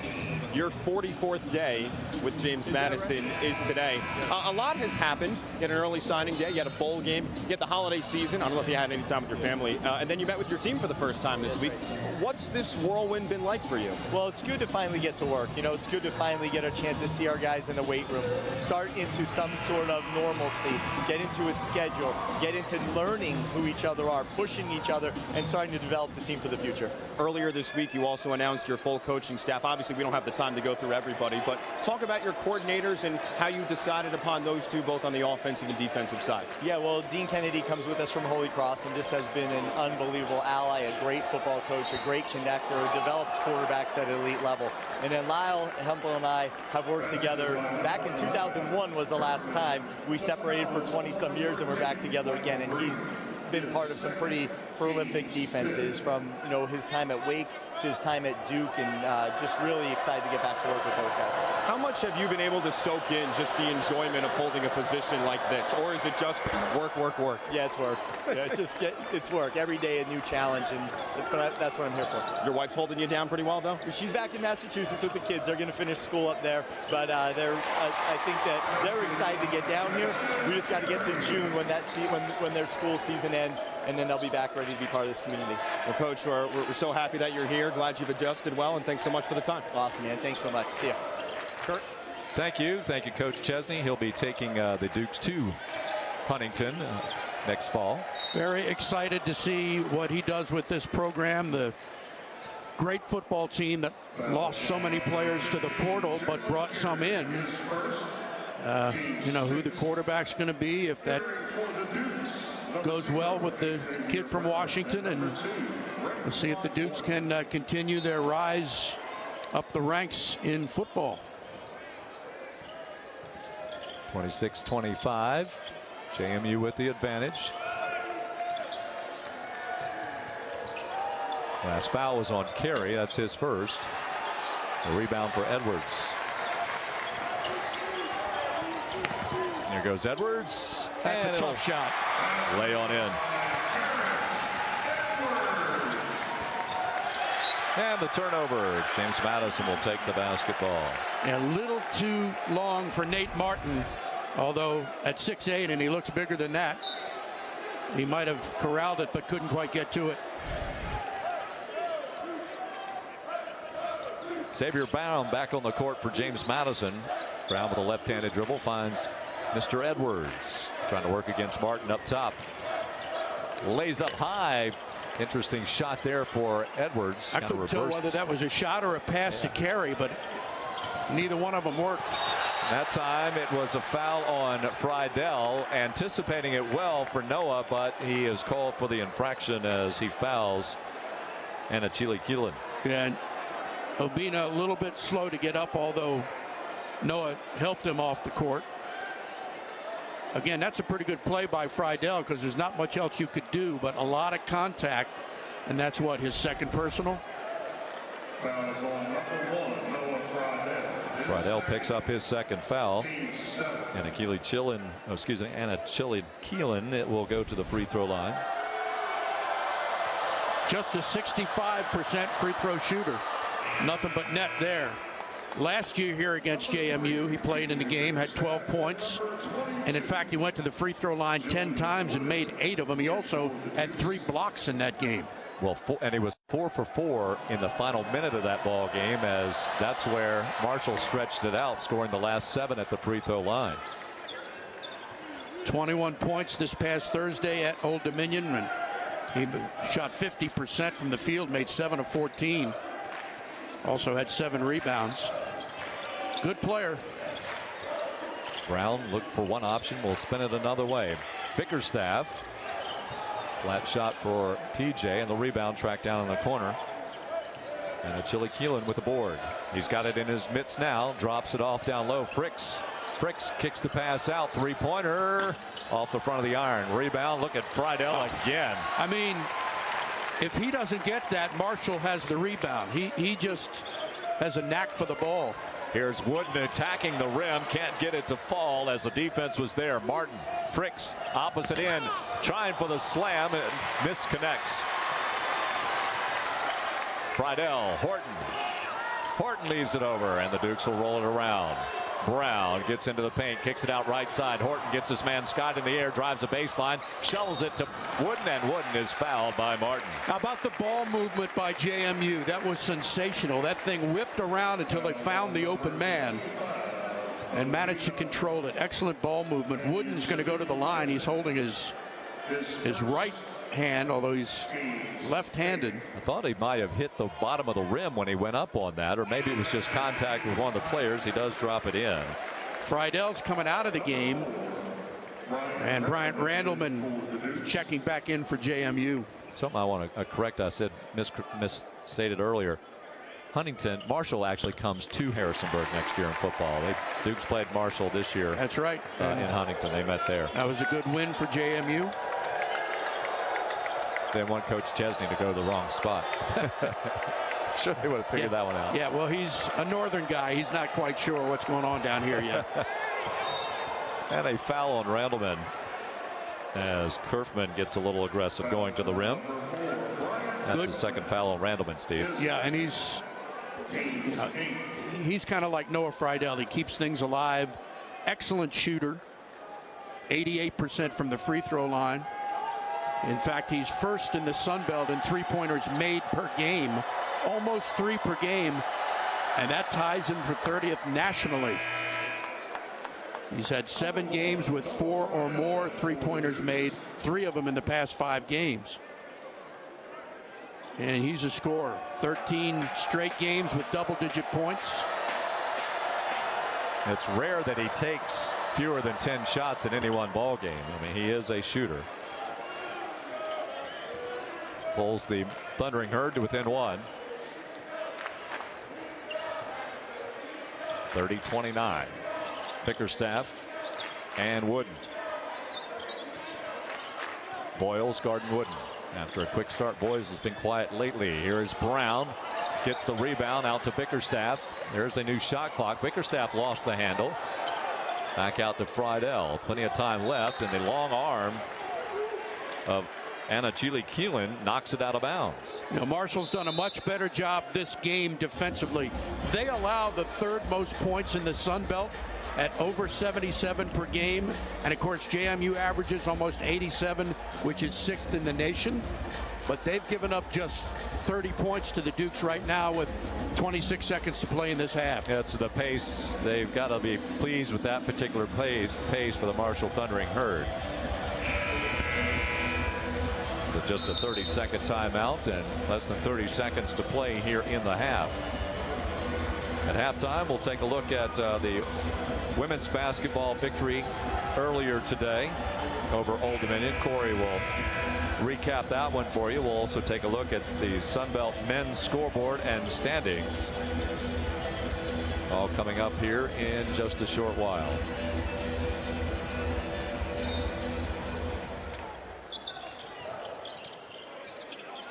Your 44th day with James Madison is today. A lot has happened. You had an early signing day. You had a bowl game. You had the holiday season. I don't know if you had any time with your family. And then you met with your team for the first time this week. What's this whirlwind been like for you?
Well, it's good to finally get to work. You know, it's good to finally get a chance to see our guys in the weight room, start into some sort of normalcy, get into a schedule, get into learning who each other are, pushing each other, and starting to develop the team for the future.
Earlier this week, you also announced your full coaching staff. Obviously, we don't have the time to go through everybody, but talk about your coordinators and how you decided upon those two, both on the offensive and defensive side.
Yeah, well, Dean Kennedy comes with us from Holy Cross and just has been an unbelievable ally, a great football coach, a great connector, who develops quarterbacks at an elite level. And then Lyle Hempel and I have worked together. Back in 2001 was the last time. We separated for 20-some years, and we're back together again, and he's been part of some pretty prolific defense is, from his time at Wake to his time at Duke, and just really excited to get back to work with those guys.
How much have you been able to soak in just the enjoyment of holding a position like this, or is it just work?
Yeah, it's work. Yeah, it's work. Every day a new challenge, and that's what I'm here for.
Your wife's holding you down pretty well, though?
She's back in Massachusetts with the kids. They're going to finish school up there, but I think that they're excited to get down here. We just got to get to June when their school season ends, and then they'll be back ready to be part of this community.
Well, Coach, we're so happy that you're here. Glad you've adjusted well, and thanks so much for the time.
Awesome, man. Thanks so much. See ya.
Kurt.
Thank you, Coach Chesney. He'll be taking the Dukes to Huntington next fall.
Very excited to see what he does with this program. The great football team that lost so many players to the portal but brought some in. Who the quarterback's going to be, if that goes well with the kid from Washington, and we'll see if the Dukes can continue their rise up the ranks in football.
26-25. JMU with the advantage. Last foul was on Carey. That's his first. A rebound for Edwards. There goes Edwards.
That's a tough shot.
Lay on in. And the turnover. James Madison will take the basketball.
A little too long for Nate Martin, although at 6'8", and he looks bigger than that. He might have corralled it but couldn't quite get to it.
Xavier Brown back on the court for James Madison. Brown with a left-handed dribble finds Mr. Edwards. Trying to work against Martin up top. Lays up high. Interesting shot there for Edwards.
I couldn't tell whether that was a shot or a pass to Carey, but neither one of them worked.
That time it was a foul on Friedel, anticipating it well for Noah, but he is called for the infraction as he fouls Anachili Keelan.
And Obina a little bit slow to get up, although Noah helped him off the court. Again, that's a pretty good play by Friedel, because there's not much else you could do, but a lot of contact, and that's what, his second personal?
Friedel picks up his second foul. And Anachili Keelan, it will go to the free throw line.
Just a 65% free throw shooter. Nothing but net there. Last year here against JMU, he played in the game, had 12 points. And in fact, he went to the free throw line 10 times and made 8 of them. He also had 3 blocks in that game.
Well, and he was 4 for 4 in the final minute of that ball game, as that's where Marshall stretched it out, scoring the last 7 at the free throw line.
21 points this past Thursday at Old Dominion, and he shot 50% from the field, made 7 of 14. Also had 7 rebounds. Good player.
Brown looked for one option, will spin it another way. Bickerstaff. Flat shot for TJ, and the rebound tracked down in the corner. And Anachili Keelan with the board. He's got it in his mitts now. Drops it off down low. Fricks kicks the pass out. 3-pointer off the front of the iron. Rebound. Look at Friedel again.
I mean, if he doesn't get that, Marshall has the rebound. He just has a knack for the ball.
Here's Wooden attacking the rim. Can't get it to fall as the defense was there. Martin, Fricks, opposite end, trying for the slam and misconnects. Friedel, Horton leaves it over, and the Dukes will roll it around. Brown gets into the paint, kicks it out right side. Horton gets his man Scott in the air, drives the baseline, shuttles it to Wooden, and Wooden is fouled by Martin.
How about the ball movement by JMU? That was sensational. That thing whipped around until they found the open man and managed to control it. Excellent ball movement. Wooden's going to go to the line. He's holding his right hand, although he's left-handed.
I thought he might have hit the bottom of the rim when he went up on that, or maybe it was just contact with one of the players. He does drop it in.
Friedel's coming out of the game, and Bryant Randleman checking back in for JMU.
Something I want to correct. I said misstated earlier. Marshall actually comes to Harrisonburg next year in football. Dukes played Marshall this year.
That's right.
In Huntington, they met there.
That was a good win for JMU.
They want Coach Chesney to go to the wrong spot. Sure, they would have figured that one out.
Yeah, well, he's a northern guy. He's not quite sure what's going on down here yet.
And a foul on Randleman as Curfman gets a little aggressive going to the rim. That's the second foul on Randleman, Steve.
Yeah, and he's kind of like Noah Friedel. He keeps things alive. Excellent shooter. 88% from the free throw line. In fact, he's first in the Sun Belt in three-pointers made per game. Almost 3 per game. And that ties him for 30th nationally. He's had 7 games with 4 or more three-pointers made. 3 of them in the past 5 games. And he's a scorer. 13 straight games with double-digit points.
It's rare that he takes fewer than 10 shots in any one ball game. I mean, he is a shooter. Pulls the Thundering Herd to within 1. 30-29. Bickerstaff and Wooden. Boyles guarding Wooden. After a quick start, Boyles has been quiet lately. Here is Brown. Gets the rebound out to Bickerstaff. There's a new shot clock. Bickerstaff lost the handle. Back out to Friedel. Plenty of time left, and the long arm of Anachili Keelan knocks it out of bounds.
You know, Marshall's done a much better job this game defensively. They allow the 3rd most points in the Sun Belt at over 77 per game. And of course, JMU averages almost 87, which is 6th in the nation. But they've given up just 30 points to the Dukes right now with 26 seconds to play in this half.
That's the pace. They've got to be pleased with that particular pace for the Marshall Thundering Herd. So just a 30-second timeout and less than 30 seconds to play here in the half. At halftime, we'll take a look at the women's basketball victory earlier today over Old Dominion. Corey will recap that one for you. We'll also take a look at the Sun Belt men's scoreboard and standings. All coming up here in just a short while.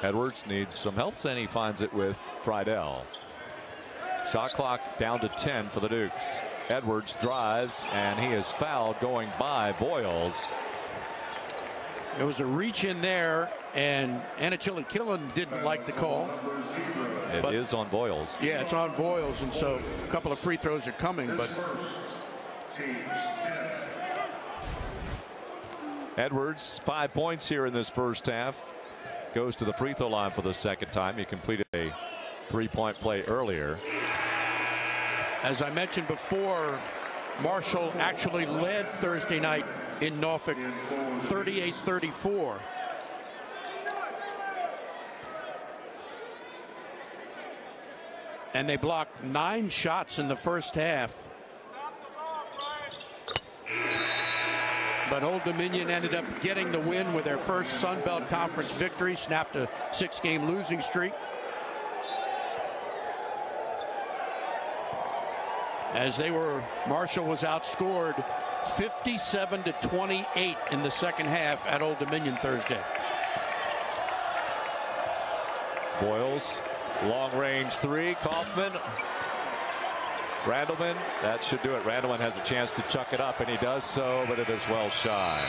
Edwards needs some help, and he finds it with Friedel. Shot clock down to 10 for the Dukes. Edwards drives, and he is fouled going by Boyles.
There was a reach in there, and Anachili Keelan didn't like the call.
It is on Boyles.
Yeah, it's on Boyles, and so a couple of free throws are coming. But
Edwards, 5 points here in this first half. Goes to the free throw line for the second time. He completed a 3-point play earlier.
As I mentioned before, Marshall actually led Thursday night in Norfolk 38-34. And they blocked 9 shots in the first half. But Old Dominion ended up getting the win with their first Sun Belt Conference victory, snapped a 6-game losing streak. As Marshall was outscored 57-28 in the second half at Old Dominion Thursday.
Boyles, long range 3, Kaufman. Randleman, that should do it. Randleman has a chance to chuck it up, and he does so, but it is well shy.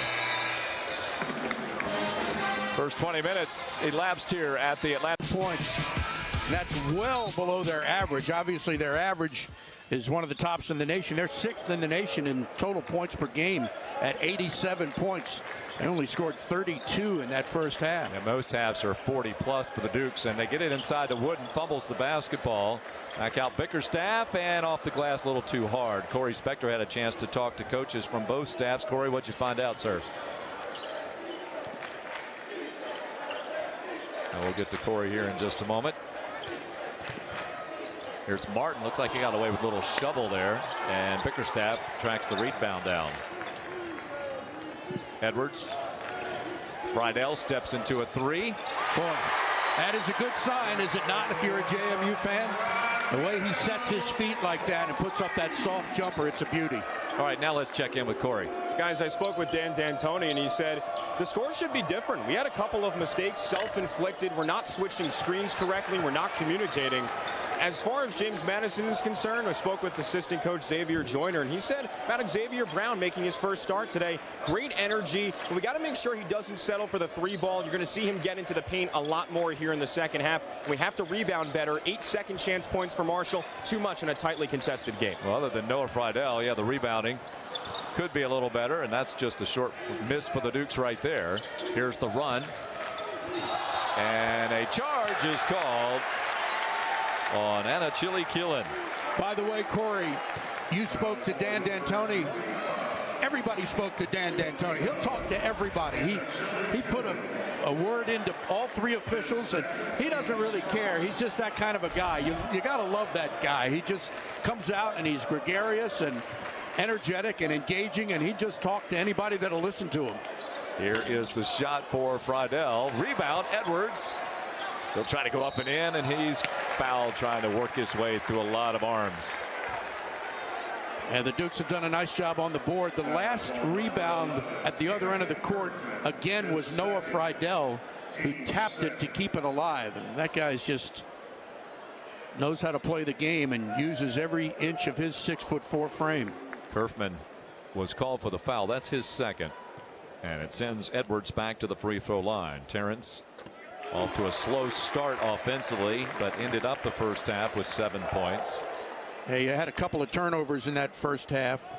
First 20 minutes elapsed here at the Atlanta
points. And that's well below their average. Obviously, their average is one of the tops in the nation. They're 6th in the nation in total points per game at 87 points. They only scored 32 in that first half.
And most halves are 40+ for the Dukes, and they get it inside the Wooden, fumbles the basketball. Back out Bickerstaff, and off the glass a little too hard. Corey Spector had a chance to talk to coaches from both staffs. Corey, what'd you find out, sir? And we'll get to Corey here in just a moment. Here's Martin. Looks like he got away with a little shovel there, and Bickerstaff tracks the rebound down. Edwards. Friedel steps into a 3.
Boy, that is a good sign, is it not, if you're a JMU fan? The way he sets his feet like that and puts up that soft jumper, it's a beauty.
All right, now let's check in with Corey.
Guys, I spoke with Dan D'Antoni, and he said the score should be different. We had a couple of mistakes, self-inflicted. We're not switching screens correctly. We're not communicating. As far as James Madison is concerned, I spoke with assistant coach Xavier Joyner, and he said about Xavier Brown making his first start today. Great energy, but we got to make sure he doesn't settle for the 3 ball. You're going to see him get into the paint a lot more here in the second half. We have to rebound better. 8 second chance points for Marshall. Too much in a tightly contested game.
Well, other than Noah Friedel, yeah, the rebounding could be a little better, and that's just a short miss for the Dukes right there. Here's the run, and a charge is called on Anachili Killen.
By the way, Corey, you spoke to Dan D'Antoni. Everybody spoke to Dan D'Antoni. He'll talk to everybody. He put a word into all 3 officials, and he doesn't really care. He's just that kind of a guy. You got to love that guy. He just comes out, and he's gregarious and energetic and engaging, and he just talked to anybody that'll listen to him.
Here is the shot for Friedel. Rebound, Edwards. He'll try to go up and in, and he's fouled trying to work his way through a lot of arms.
And the Dukes have done a nice job on the board. The last rebound at the other end of the court, again, was Noah Friedel, who tapped it to keep it alive. And that guy's just knows how to play the game and uses every inch of his 6'4" frame.
Curfman was called for the foul. That's his second. And it sends Edwards back to the free throw line. Terrence off to a slow start offensively, but ended up the first half with 7 points.
Hey, you had a couple of turnovers in that first half,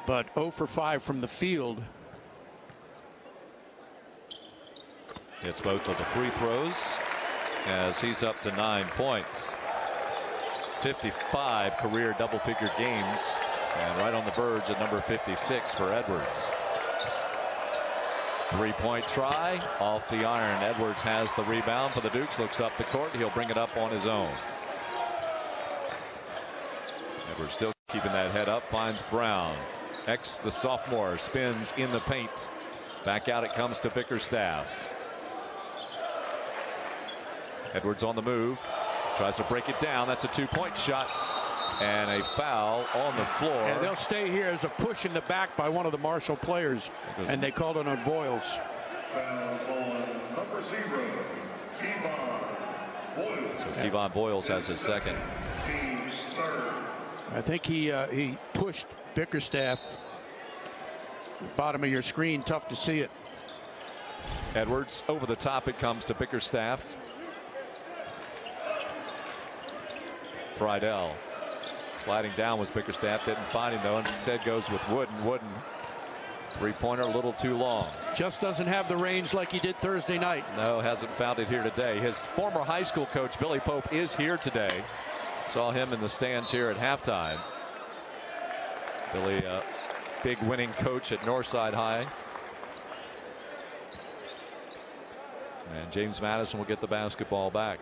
but 0 for 5 from the field.
It's both of the free throws as he's up to 9 points. 55 career double-figure games, and right on the verge at number 56 for Edwards. 3-point try off the iron. Edwards has the rebound for the Dukes. Looks up the court. He'll bring it up on his own. Edwards still keeping that head up. Finds Brown. The sophomore, spins in the paint. Back out it comes to Bickerstaff. Edwards on the move. Tries to break it down. That's a 2-point shot. And a foul on the floor.
And they'll stay here as a push in the back by one of the Marshall players. And they called it on Voiles.
So Kevon Voiles has his second.
I think he pushed Bickerstaff. Bottom of your screen, tough to see it.
Edwards over the top. It comes to Bickerstaff. Friedel sliding down was Bickerstaff. Didn't find him though. Instead goes with Wooden. Wooden 3-pointer a little too long.
Just doesn't have the range like he did Thursday night.
No, hasn't found it here today. His former high school coach Billy Pope is here today. Saw him in the stands here at halftime. Billy, a big winning coach at Northside High. And James Madison will get the basketball back.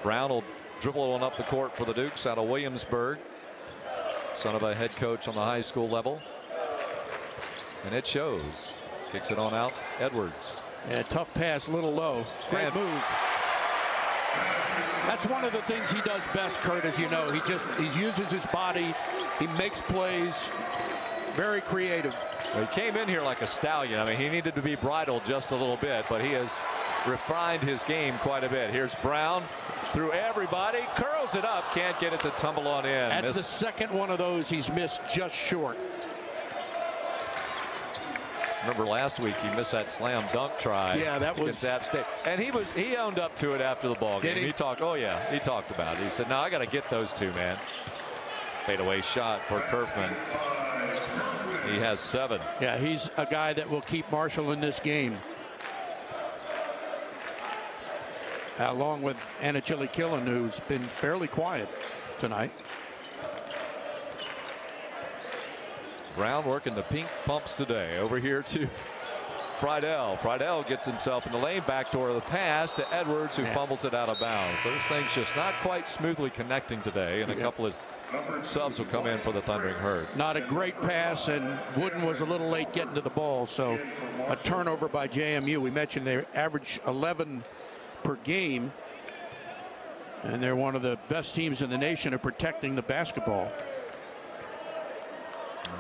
Brown will dribble one up the court for the Dukes out of Williamsburg. Son of a head coach on the high school level. And it shows. Kicks it on out. Edwards.
Yeah, tough pass, a little low. Great move. That's one of the things he does best, Kurt, as you know. He uses his body. He makes plays. Very creative.
Well, he came in here like a stallion. I mean, he needed to be bridled just a little bit, but he has refined his game quite a bit. Here's Brown through everybody, curls it up, can't get it to tumble on in.
That's the second one of those he's missed just short.
Remember last week he missed that slam dunk try.
Yeah, that was
App State, and he owned up to it after the ball game. He talked. Oh yeah, he talked about it. He said, "No, I got to get those two, man." Fadeaway shot for Curfman. He has 7.
Yeah, he's a guy that will keep Marshall in this game. Along with Anachili Killen, who's been fairly quiet tonight.
Brown working the pink pumps today. Over here to Friedel. Friedel gets himself in the lane. Backdoor of the pass to Edwards, who fumbles it out of bounds. Those things just not quite smoothly connecting today. And a couple of Subs will come in for the Thundering Herd.
Not a great pass, and Wooden was a little late getting to the ball, so a turnover by JMU. We mentioned they average 11 per game, and they're one of the best teams in the nation at protecting the basketball.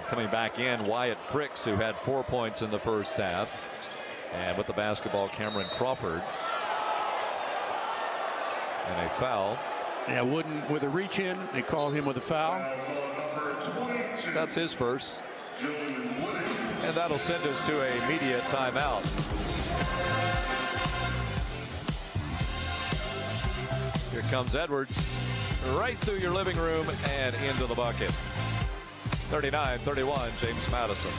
Coming back in, Wyatt Fricks, who had 4 points in the first half. And with the basketball, Cameron Crawford. And a foul.
Yeah, Wooden with a reach in. They call him with a foul.
That's his first. And that'll send us to a media timeout. Here comes Edwards. Right through your living room and into the bucket. 39-31, James Madison.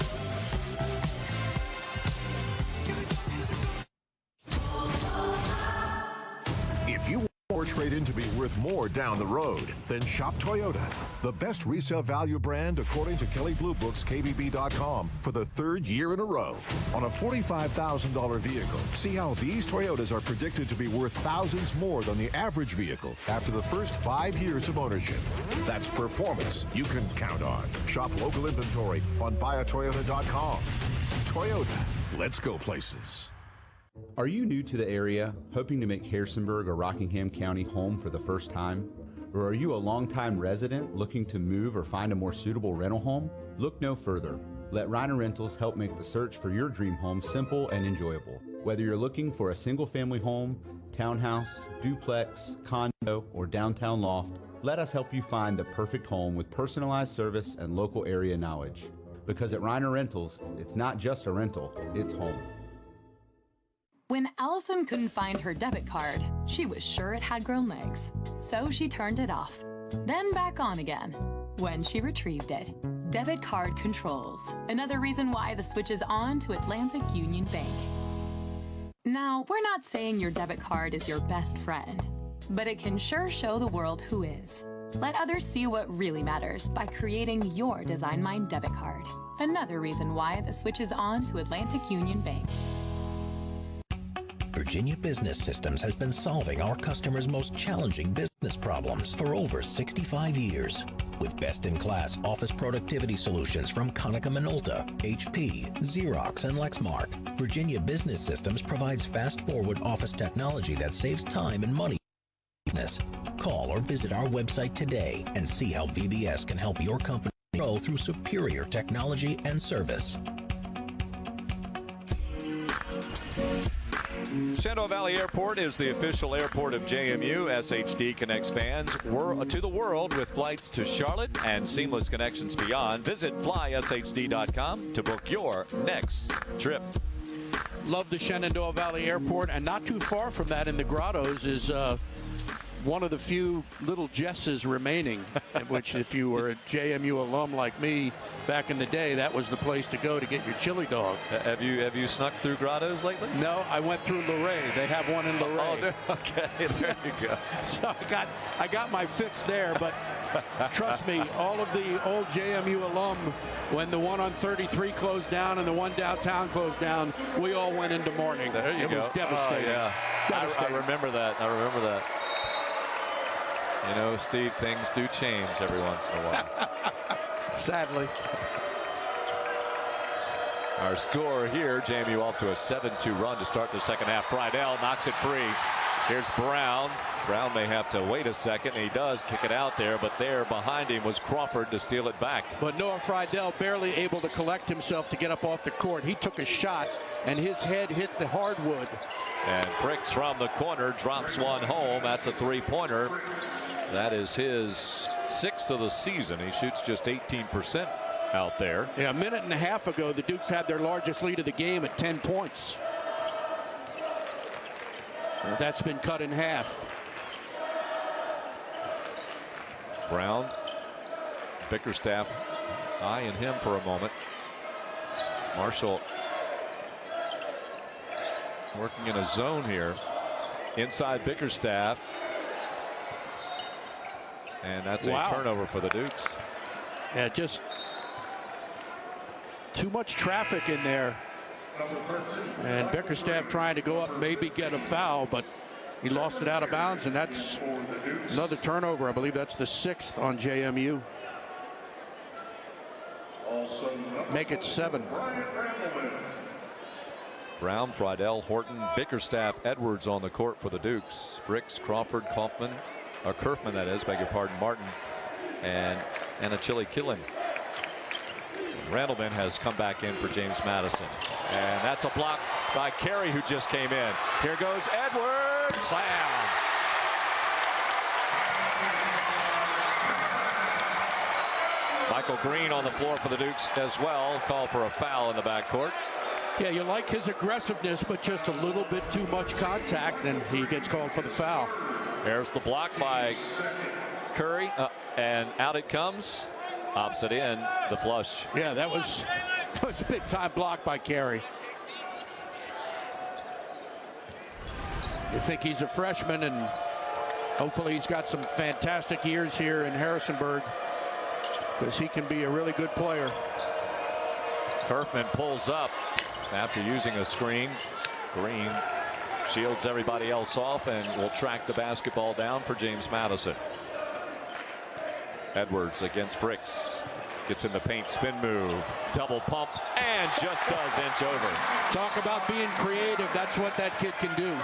If you want your trade-in to be worth more down the road, then shop Toyota, the best resale value brand according to Kelley Blue Book's KBB.com for the third year in a row. On a $45,000 vehicle, see how these Toyotas are predicted to be worth thousands more than the average vehicle after the first 5 years of ownership. That's performance you can count on. Shop local inventory on buyatoyota.com. Toyota, let's go places.
Are you new to the area, hoping to make Harrisonburg or Rockingham County home for the first time? Or are you a longtime resident looking to move or find a more suitable rental home? Look no further. Let Reiner Rentals help make the search for your dream home simple and enjoyable. Whether you're looking for a single-family home, townhouse, duplex, condo, or downtown loft, let us help you find the perfect home with personalized service and local area knowledge. Because at Reiner Rentals, it's not just a rental, it's home.
When Allison couldn't find her debit card, she was sure it had grown legs. So she turned it off, then back on again. When she retrieved it, debit card controls. Another reason why the switch is on to Atlantic Union Bank. Now, we're not saying your debit card is your best friend, but it can sure show the world who is. Let others see what really matters by creating your Design Mind debit card. Another reason why the switch is on to Atlantic Union Bank.
Virginia Business Systems has been solving our customers' most challenging business problems for over 65 years. With best-in-class office productivity solutions from Konica Minolta, HP, Xerox, and Lexmark, Virginia Business Systems provides fast-forward office technology that saves time and money. Call or visit our website today and see how VBS can help your company grow through superior technology and service.
Shenandoah Valley Airport is the official airport of JMU. SHD connects fans to the world with flights to Charlotte and seamless connections beyond. Visit flyshd.com to book your next trip.
Love the Shenandoah Valley Airport, and not too far from that in the Grottos is one of the few little Jesses remaining, which if you were a JMU alum like me back in the day, that was the place to go to get your chili dog.
Have you snuck through Grottos lately?
No, I went through Luray. They have one in Luray.
Oh, okay, there you go.
So I got my fix there, but trust me, all of the old JMU alum, when the one on 33 closed down and the one downtown closed down, we all went into mourning.
There you go.
It was devastating.
Oh, yeah.
Devastating.
I remember that. You know, Steve, things do change every once in a while.
Sadly.
Our score here, JMU off to a 7-2 run to start the second half. Friedel knocks it free. Here's Brown. Brown may have to wait a second, and he does kick it out there, but there behind him was Crawford to steal it back.
But Noah Friedel barely able to collect himself to get up off the court. He took a shot, and his head hit the hardwood.
And Fricks from the corner drops one home. That's a three-pointer. That is his 6th of the season. He shoots just 18% out there.
Yeah, a minute and a half ago, the Dukes had their largest lead of the game at 10 points. That's been cut in half.
Brown, Bickerstaff eyeing him for a moment. Marshall working in a zone here. Inside Bickerstaff. And that's a turnover for the Dukes.
Yeah, just too much traffic in there. And Bickerstaff trying to go up, maybe get a foul, but He lost it out of bounds, and that's another turnover. I believe that's the 6th on JMU. Make it 7.
Brown, Friedel, Horton, Bickerstaff, Edwards on the court for the Dukes. Bricks, Crawford, Curfman, that is, beg your pardon, Martin, and Achille Killen. Randleman has come back in for James Madison. And that's a block by Carey, who just came in. Here goes Edwards. Slam. Michael Green on the floor for the Dukes as well. Call for a foul in the backcourt.
Yeah, you like his aggressiveness, but just a little bit too much contact, and he gets called for the foul.
There's the block by Curry, and out it comes. Opposite end, the flush.
Yeah, that was a big-time block by Carey. You think he's a freshman, and hopefully he's got some fantastic years here in Harrisonburg, because he can be a really good player.
Curfman pulls up after using a screen. Green shields everybody else off and will track the basketball down for James Madison. Edwards against Fricks. Gets in the paint, spin move, double pump, and just does inch over.
Talk about being creative. That's what that kid can do.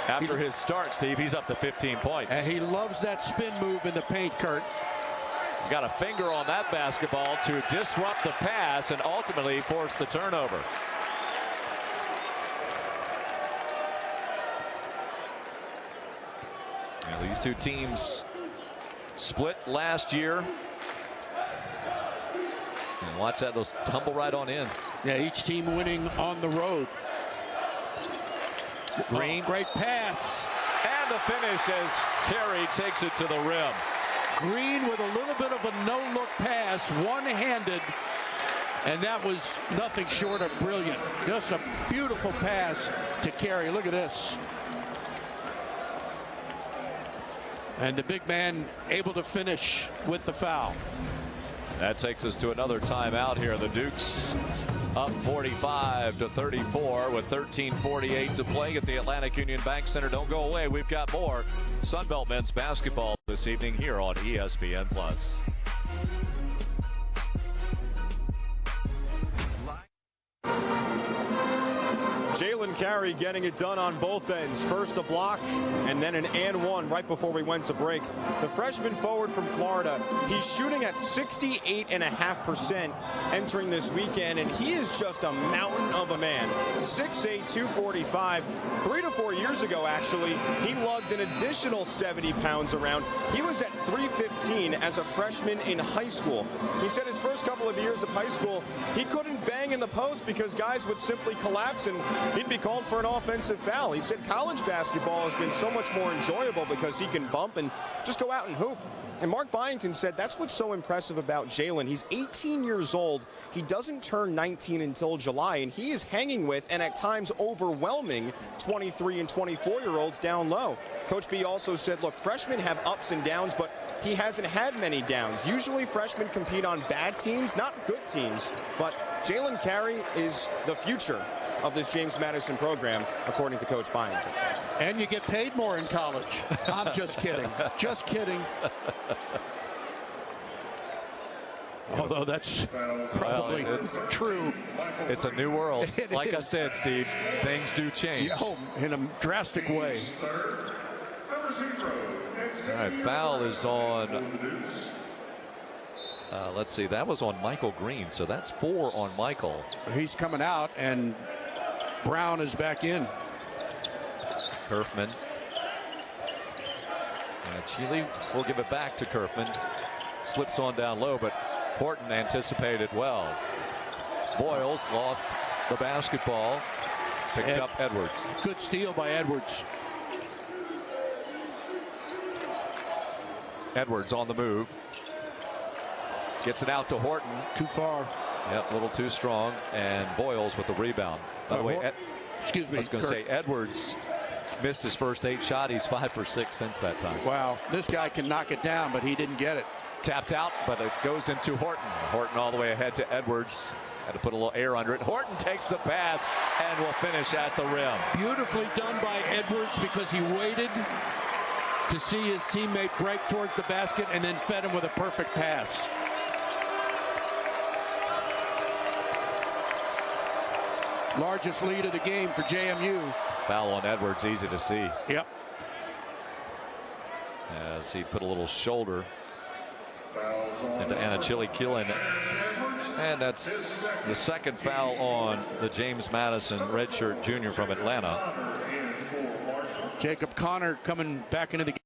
After his start, Steve, he's up to 15 points.
And he loves that spin move in the paint, Kurt.
Got a finger on that basketball to disrupt the pass and ultimately force the turnover. And these two teams split last year. And watch that, those tumble right on in.
Yeah, each team winning on the road.
Green.
Great pass.
And the finish as Carey takes it to the rim.
Green with a little bit of a no-look pass, one-handed, and that was nothing short of brilliant. Just a beautiful pass to Carey. Look at this. And the big man able to finish with the foul.
That takes us to another timeout here. The Dukes up 45-34 with 13:48 to play at the Atlantic Union Bank Center. Don't go away. We've got more Sunbelt men's basketball this evening here on ESPN+.
Jalen Carey getting it done on both ends. First a block and then an and one right before we went to break. The freshman forward from Florida, he's shooting at 68.5% entering this weekend, and he is just a mountain of a man. 6'8", 245. 3 to 4 years ago, actually, he lugged an additional 70 pounds around. He was at 315 as a freshman in high school. He said his first couple of years of high school, he couldn't bang in the post because guys would simply collapse and he'd be called for an offensive foul. He said college basketball has been so much more enjoyable because he can bump and just go out and hoop. And Mark Byington said that's what's so impressive about Jalen. He's 18 years old. He doesn't turn 19 until July, and he is hanging with and at times overwhelming 23 and 24-year-olds down low. Coach B also said, look, freshmen have ups and downs, but he hasn't had many downs. Usually freshmen compete on bad teams, not good teams. But Jalen Carey is the future of this James Madison program, according to Coach Byington.
And you get paid more in college. I'm just kidding. Just kidding. Although that's probably true.
It's a new world. Like I said, Steve, things do change.
Oh, in a drastic way.
All right, foul is on. Let's see, that was on Michael Green, so that's 4 on Michael.
He's coming out, and Brown is back in.
Curfman. Chile will give it back to Curfman. Slips on down low, but Horton anticipated well. Boyles lost the basketball. Picked up Edwards.
Good steal by Edwards.
Edwards on the move. Gets it out to Horton.
Too far.
Yep, a little too strong. And Boyles with the rebound. By the way,
excuse me,
I was going to say Edwards missed his first 8 shot. He's 5 for 6 since that time.
Wow, this guy can knock it down, but he didn't get it.
Tapped out, but it goes into Horton. Horton all the way ahead to Edwards. Had to put a little air under it. Horton takes the pass and will finish at the rim.
Beautifully done by Edwards because he waited to see his teammate break towards the basket and then fed him with a perfect pass. Largest lead of the game for JMU.
Foul on Edwards, easy to see.
Yep.
As he put a little shoulder into Anachili Killen. And that's the second foul on the James Madison redshirt junior from Atlanta.
Jacob Connor coming back into the game.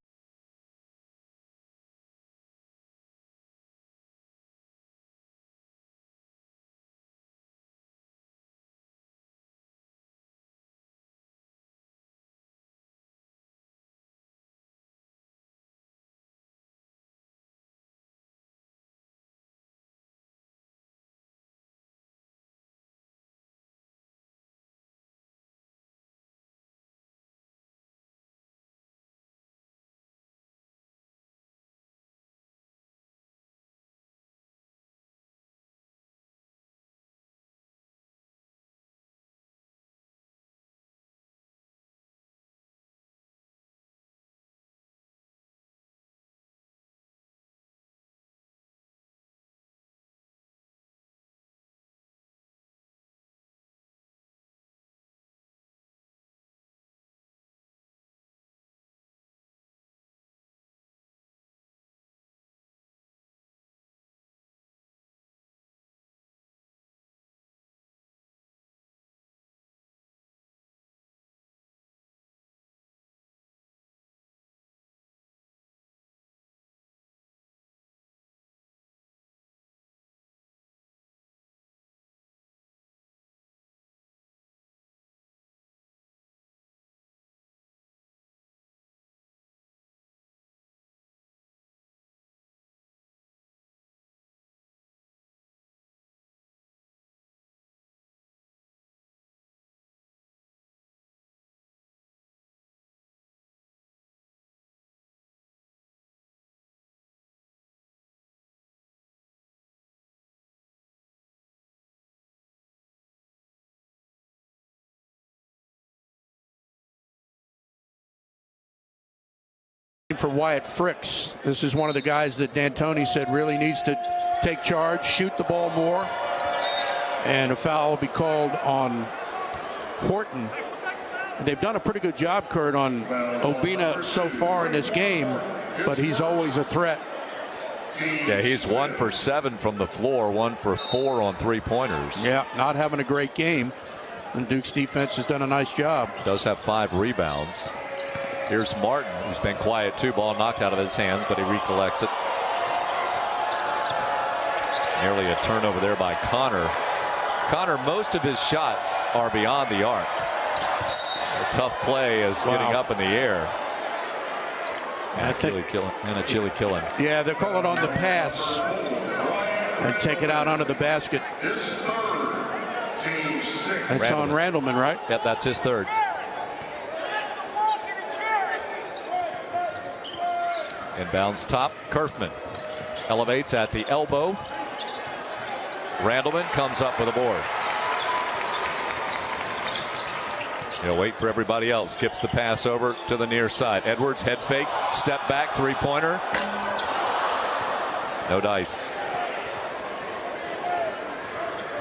For Wyatt Fricks. This is one of the guys that D'Antoni said really needs to take charge, shoot the ball more, and a foul will be called on Horton. They've done a pretty good job, Kurt, on Obina so far in this game, but he's always a threat.
Yeah, he's 1 for 7 from the floor, 1 for 4 on three-pointers.
Yeah, not having a great game, and Duke's defense has done a nice job.
Does have 5 rebounds. Here's Martin, who's been quiet too. Ball knocked out of his hands, but he recollects it. Nearly a turnover there by Connor. Connor, most of his shots are beyond the arc. A tough play is getting up in the air. And a chili killing.
Yeah, they'll call it on the pass and take it out onto the basket. That's on Randleman, right?
Yep, that's his third. Inbounds top, Curfman elevates at the elbow. Randleman comes up with a board. He'll wait for everybody else. Skips the pass over to the near side. Edwards head fake, step back, three-pointer. No dice.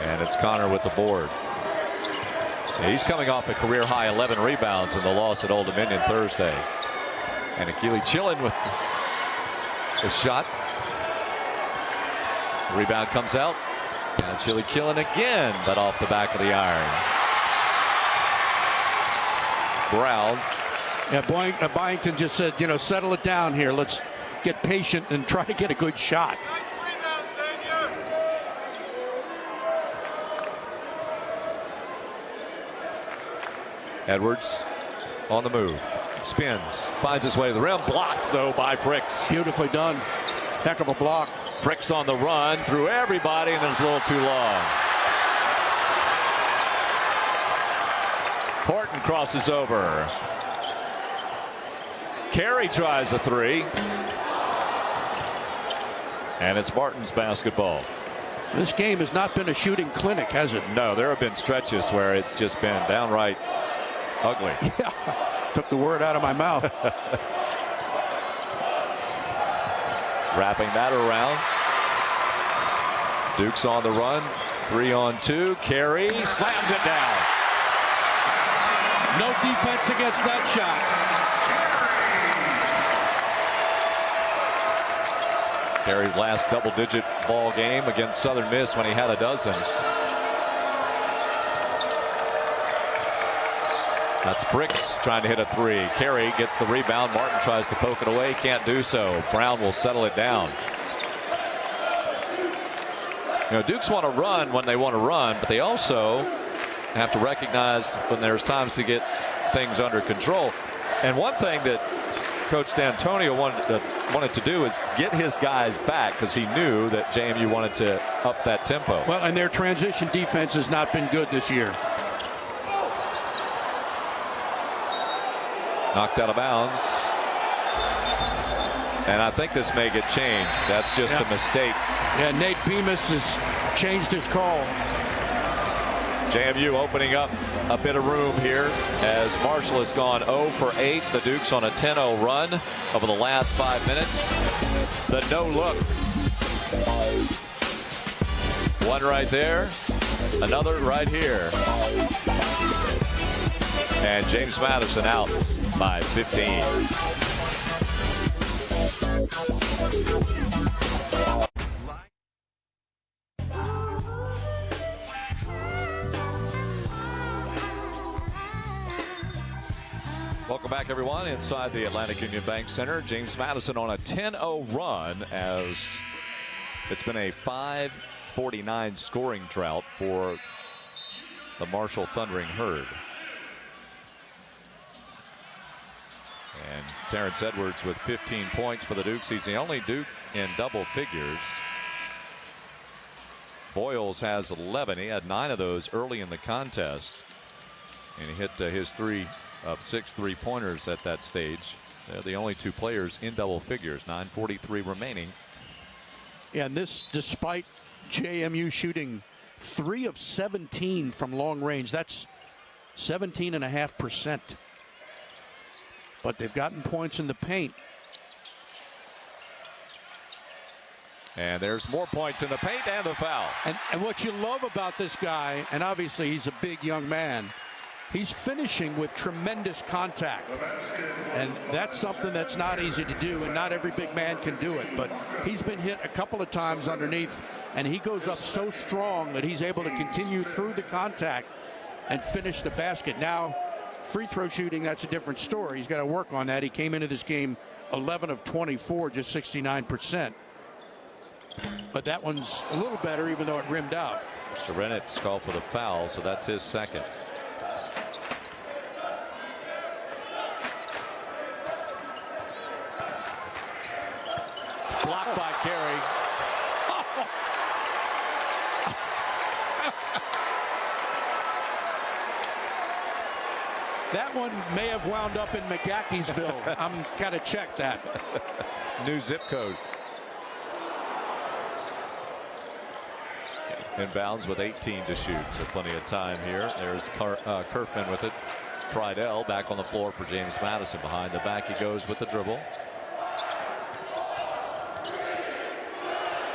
And it's Connor with the board. Yeah, he's coming off a career high 11 rebounds in the loss at Old Dominion Thursday. And Achille Chillin with the shot. The rebound comes out. And Achille Chillin again, but off the back of the iron. Brown.
Yeah, Byington just said, you know, settle it down here. Let's get patient and try to get a good shot.
Edwards on the move. Spins. Finds his way to the rim. Blocked, though, by Fricks.
Beautifully done. Heck of a block.
Fricks on the run through everybody, and it's a little too long. Horton crosses over. Carey tries a three. And it's Martin's basketball.
This game has not been a shooting clinic, has it?
No, there have been stretches where it's just been downright ugly.
Yeah, took the word out of my mouth.
Wrapping that around. Duke's on the run. 3-on-2. Carey slams it down.
No defense against that shot.
Carey's last double-digit ball game against Southern Miss when he had a dozen. That's Fricks trying to hit a three. Carey gets the rebound. Martin tries to poke it away. Can't do so. Brown will settle it down. You know, Dukes want to run when they want to run, but they also have to recognize when there's times to get things under control. And one thing that Coach D'Antonio wanted to do is get his guys back, because he knew that JMU wanted to up that tempo.
Well, and their transition defense has not been good this year.
Knocked out of bounds. And I think this may get changed. That's just a mistake.
Yeah, Nate Bemis has changed his call.
JMU opening up a bit of room here as Marshall has gone 0 for 8. The Dukes on a 10-0 run over the last 5 minutes. The no look. One right there. Another right here. And James Madison out by 15. Welcome back, everyone, inside the Atlantic Union Bank Center. James Madison on a 10-0 run as it's been a 5:49 scoring drought for the Marshall Thundering Herd. And Terrence Edwards with 15 points for the Dukes. He's the only Duke in double figures. Boyles has 11. He had 9 of those early in the contest. And he hit his 3 of 6 3-pointers at that stage. They're the only 2 players in double figures. 9:43 remaining.
Yeah, and this despite JMU shooting 3 of 17 from long range. That's 17.5%. But they've gotten points in the paint.
And there's more points in the paint and the foul.
And what you love about this guy, and obviously he's a big young man, he's finishing with tremendous contact. And that's something that's not easy to do, and not every big man can do it. But he's been hit a couple of times underneath, and he goes up so strong that he's able to continue through the contact and finish the basket. Now, free throw shooting, that's a different story. He's got to work on that. He came into this game 11 of 24, just 69%. But that one's a little better, even though it rimmed out.
Serenit's called for the foul, so that's his second. Blocked by Carey.
That one may have wound up in McGackiesville. I'm kind of checked that.
New zip code. Inbounds with 18 to shoot, so plenty of time here. There's Curfman with it. Friedel back on the floor for James Madison. Behind the back he goes with the dribble.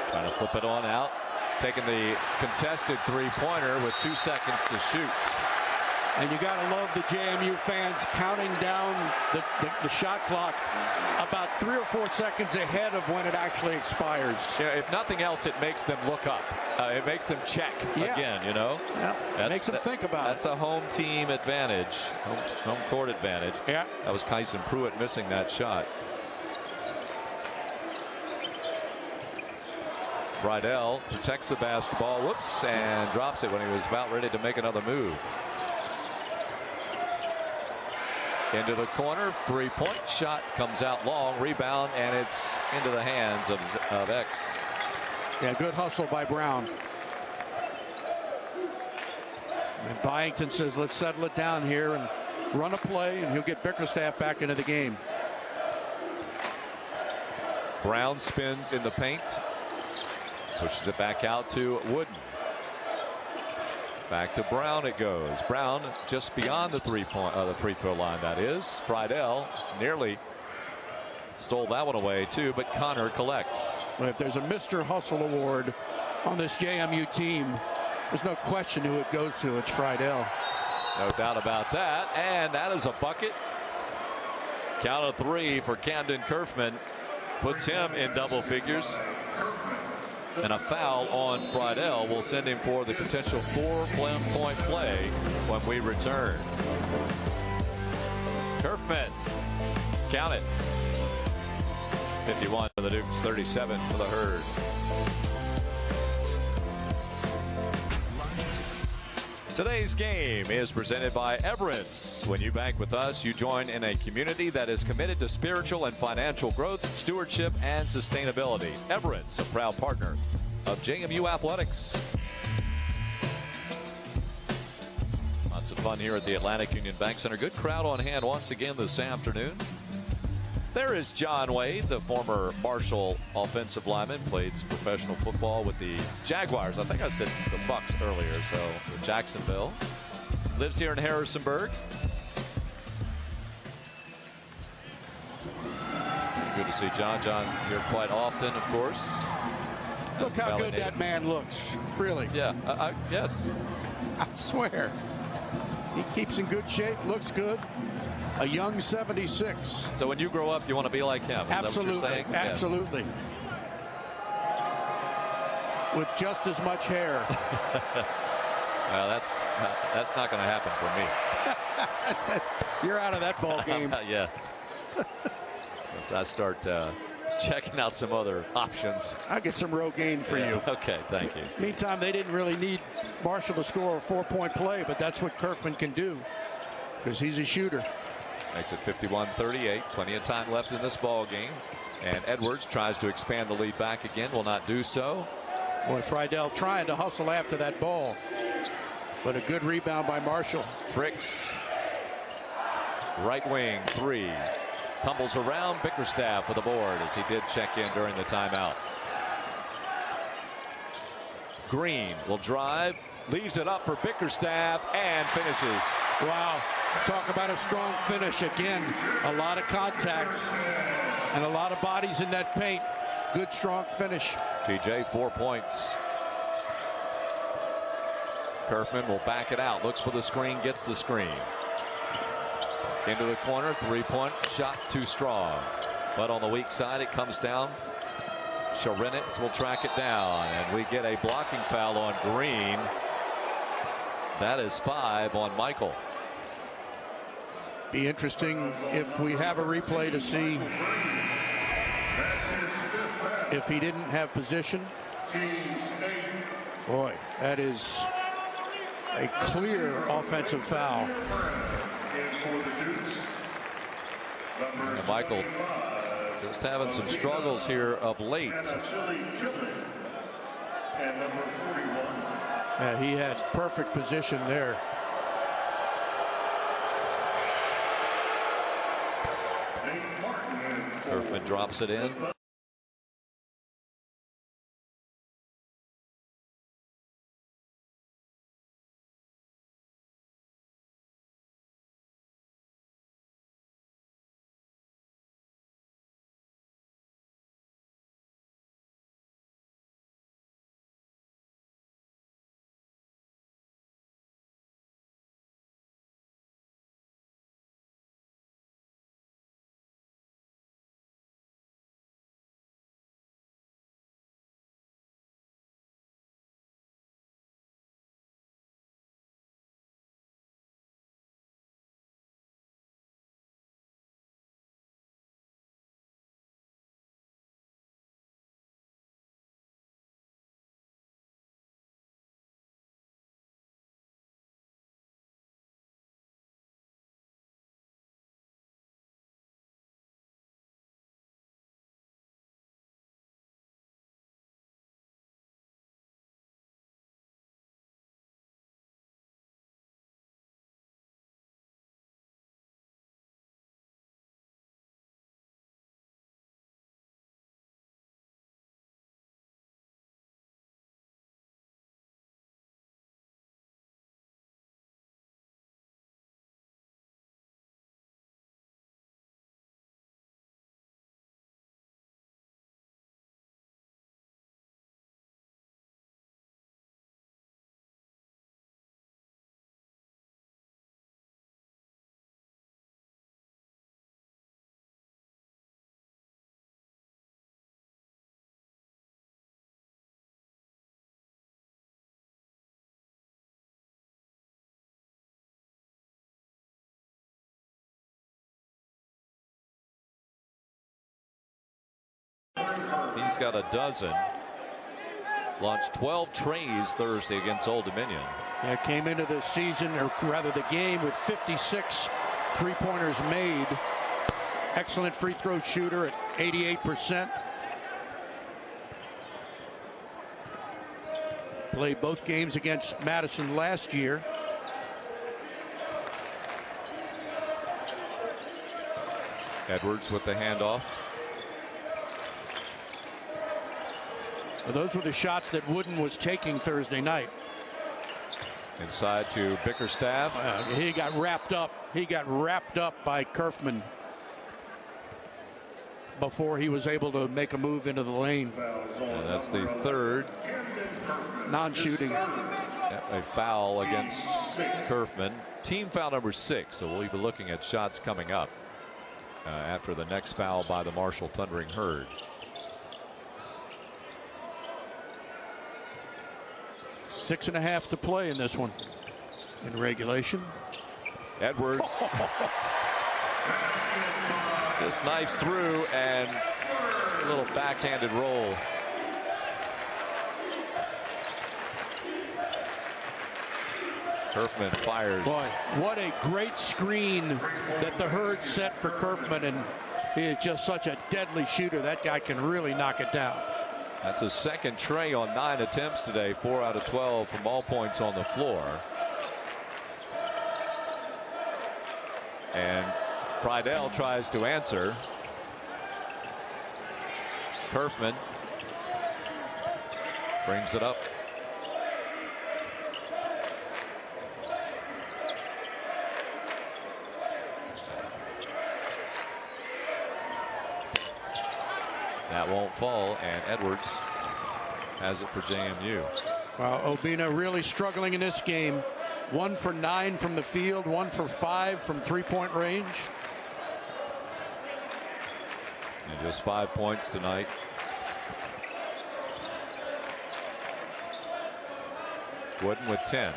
Trying to flip it on out. Taking the contested three-pointer with 2 seconds to shoot.
And you got to love the JMU fans counting down the shot clock about 3 or 4 seconds ahead of when it actually expires.
Yeah, if nothing else, it makes them look up. It makes them check again, you know.
Yeah, makes them think about
That's a home team advantage, home court advantage.
Yeah.
That was Kyson Pruitt missing that shot. Friedel protects the basketball, whoops, and drops it when he was about ready to make another move. Into the corner, 3-point shot comes out long, rebound, and it's into the hands of X.
Yeah, good hustle by Brown. And Byington says, let's settle it down here and run a play, and he'll get Bickerstaff back into the game.
Brown spins in the paint. Pushes it back out to Wooden. Back to Brown it goes. Brown just beyond the free throw line, that is. Friedel nearly stole that one away too, but Connor collects.
Well, if there's a Mr. Hustle award on this JMU team, there's no question who it goes to. It's Friedel.
No doubt about that. And that is a bucket. Count of 3 for Kamdyn Curfman. Puts him in double figures. And a foul on Friedel will send him for the potential 4-point play when we return. Curfman. Count it. 51 for the Dukes, 37 for the Herd. Today's game is presented by Everence. When you bank with us, you join in a community that is committed to spiritual and financial growth, stewardship, and sustainability. Everence, a proud partner of JMU Athletics. Lots of fun here at the Atlantic Union Bank Center. Good crowd on hand once again this afternoon. There is John Wade, the former Marshall offensive lineman, played professional football with the Jaguars. I think I said the Bucks earlier, so with Jacksonville. Lives here in Harrisonburg. Good to see John here quite often, of course.
Look how good that man looks, really.
Yeah, yes.
I swear. He keeps in good shape, looks good. A young 76.
So when you grow up, you want to be like him. Is
Absolutely.
That what you're saying?
Absolutely. Yes. With just as much hair.
Well, that's not going to happen for me.
You're out of that ball game.
Yes. As I start checking out some other options.
I'll get some Rogaine for you.
Okay, thank you, Steve.
Meantime, they didn't really need Marshall to score a 4-point play, but that's what Curfman can do because he's a shooter.
Makes it 51-38. Plenty of time left in this ball game. And Edwards tries to expand the lead back again. Will not do so.
Boy, Friedel trying to hustle after that ball. But a good rebound by Marshall.
Fricks. Right wing 3. Tumbles around. Bickerstaff with the board as he did check in during the timeout. Green will drive. Leaves it up for Bickerstaff and finishes.
Wow. Talk about a strong finish. Again, a lot of contact and a lot of bodies in that paint. Good, strong finish.
TJ, 4 points. Curfman will back it out. Looks for the screen, gets the screen. Into the corner, 3-point shot too strong. But on the weak side, it comes down. Sharinitz will track it down. And we get a blocking foul on Green. That is 5 on Michael.
Be interesting if we have a replay to see if he didn't have position. Boy, that is a clear offensive foul.
And Michael just having some struggles here of late.
He had perfect position there.
Curfman drops it in. He's got a dozen. Launched 12 trays Thursday against Old Dominion.
Yeah, came into the season, or rather the game, with 56 three-pointers made. Excellent free throw shooter at 88%. Played both games against Madison last year.
Edwards with the handoff.
So those were the shots that Wooden was taking Thursday night.
Inside to Bickerstaff.
He got wrapped up. He got wrapped up by Curfman before he was able to make a move into the lane.
And that's the third
non-shooting.
A foul against Curfman. Team foul number 6. So we'll be looking at shots coming up after the next foul by the Marshall Thundering Herd.
6.5 to play in this one in regulation.
Edwards just knifes through, and a little backhanded roll. Curfman fires.
Boy, what a great screen that the Herd set for Curfman, and he is just such a deadly shooter. That guy can really knock it down.
That's his second tray on 9 attempts today, 4 out of 12 from all points on the floor. And Friedel tries to answer. Curfman brings it up. That won't fall, and Edwards has it for JMU.
Well, Obina really struggling in this game. 1 for 9 from the field, 1 for 5 from three-point range.
And just 5 points tonight. Wooden with 10.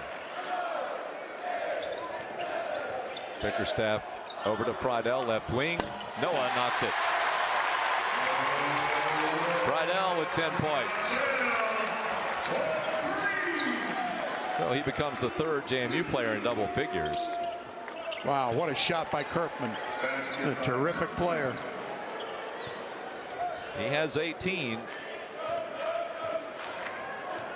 Bickerstaff over to Friedel, left wing. Noah knocks it. Friedel with 10 points. So he becomes the third JMU player in double figures.
Wow, what a shot by Curfman. A terrific player.
He has 18.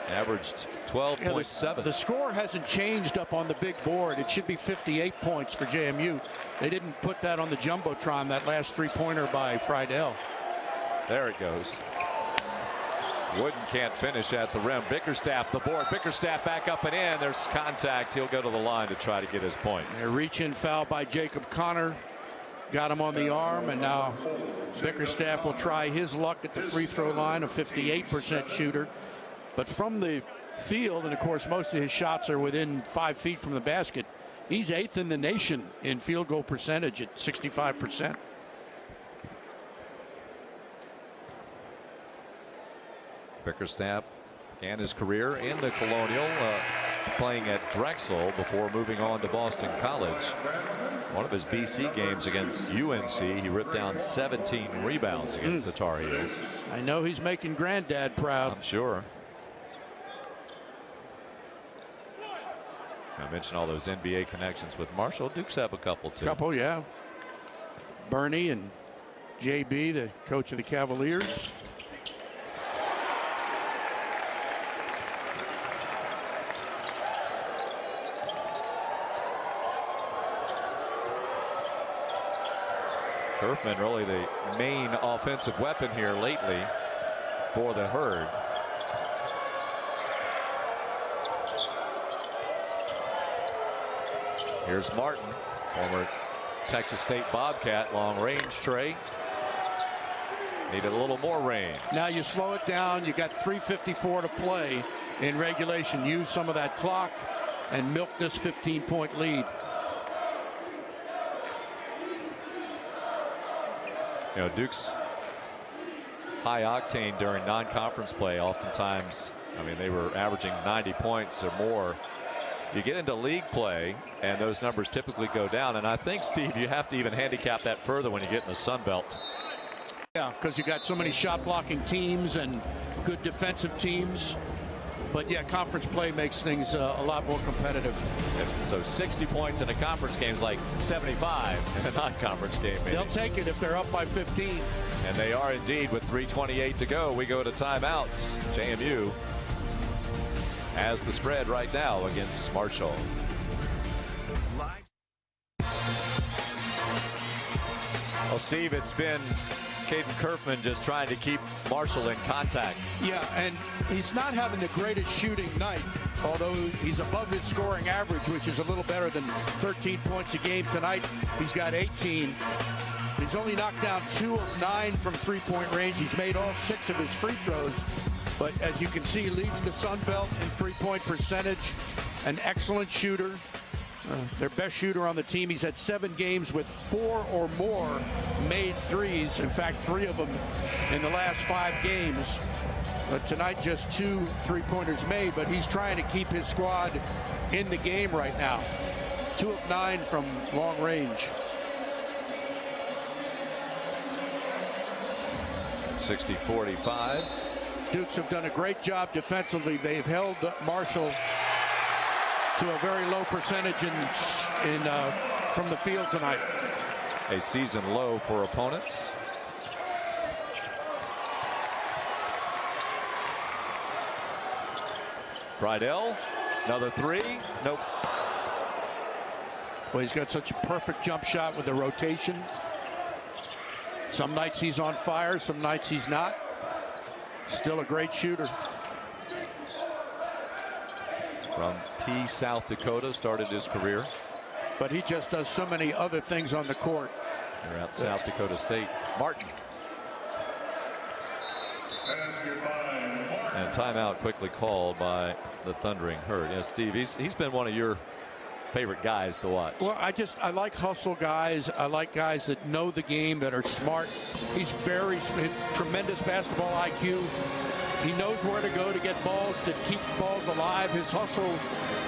Averaged 12.7.
The score hasn't changed up on the big board. It should be 58 points for JMU. They didn't put that on the Jumbotron, that last three-pointer by Friedel.
There it goes. Wooden can't finish at the rim. Bickerstaff the board. Bickerstaff back up and in. There's contact. He'll go to the line to try to get his points.
A reach-in foul by Jacob Connor. Got him on the arm, and now Bickerstaff will try his luck at the free throw line, a 58% shooter. But from the field, and of course most of his shots are within 5 feet from the basket, he's 8th in the nation in field goal percentage at 65%.
Bickerstaff began his career in the Colonial, playing at Drexel before moving on to Boston College. One of his BC games against UNC, he ripped down 17 rebounds against the Tar Heels.
I know he's making Granddad proud.
I'm sure. I mentioned all those NBA connections with Marshall. Dukes have a couple too.
Couple, yeah. Bernie and JB, the coach of the Cavaliers.
Curfman really the main offensive weapon here lately for the Herd. Here's Martin, former Texas State Bobcat, long range tray. Needed a little more range.
Now you slow it down. You got 3:54 to play in regulation. Use some of that clock and milk this 15-point lead.
You know, Duke's high octane during non-conference play. Oftentimes, I mean, they were averaging 90 points or more. You get into league play, and those numbers typically go down. And I think, Steve, you have to even handicap that further when you get in the Sun Belt.
Yeah, because you got so many shot blocking teams and good defensive teams. But yeah, conference play makes things a lot more competitive.
So 60 points in a conference game is like 75 in a non-conference game. Maybe.
They'll take it if they're up by 15.
And they are indeed with 3:28 to go. We go to timeouts. JMU has the spread right now against Marshall. Well, Steve, it's been Caden Curfman just trying to keep Marshall in contact.
Yeah, and he's not having the greatest shooting night, although he's above his scoring average, which is a little better than 13 points a game tonight. He's got 18. He's only knocked down 2 of 9 from three-point range. He's made all 6 of his free throws. But as you can see, he leads the Sun Belt in three-point percentage. An excellent shooter. Their best shooter on the team. He's had 7 games with 4 or more made threes. In fact, 3 of them in the last 5 games. Tonight, just 2 three-pointers made, but he's trying to keep his squad in the game right now. 2 of 9 from long range.
60-45.
Dukes have done a great job defensively. They've held Marshall to a very low percentage from the field tonight.
A season low for opponents. Friedel, another 3. Nope.
Well, he's got such a perfect jump shot with the rotation. Some nights he's on fire, some nights he's not. Still a great shooter.
From South Dakota, started his career.
But he just does so many other things on the court.
They're at South Dakota State. Martin. And timeout quickly called by the Thundering Herd. Yes, Steve, he's been one of your favorite guys to watch.
Well, I like hustle guys. I like guys that know the game, that are smart. He's tremendous basketball IQ. He knows where to go to get balls, to keep balls alive. His hustle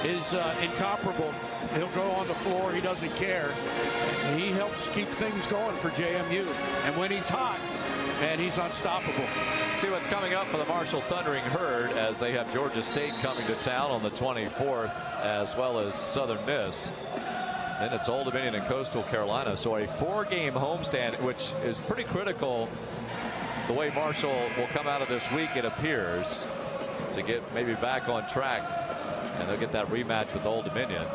is incomparable. He'll go on the floor. He doesn't care. He helps keep things going for JMU. And when he's hot, and he's unstoppable.
See what's coming up for the Marshall Thundering Herd as they have Georgia State coming to town on the 24th, as well as Southern Miss. Then it's Old Dominion and Coastal Carolina. So a 4-game homestand, which is pretty critical. The way Marshall will come out of this week, it appears, to get maybe back on track. And they'll get that rematch with Old Dominion.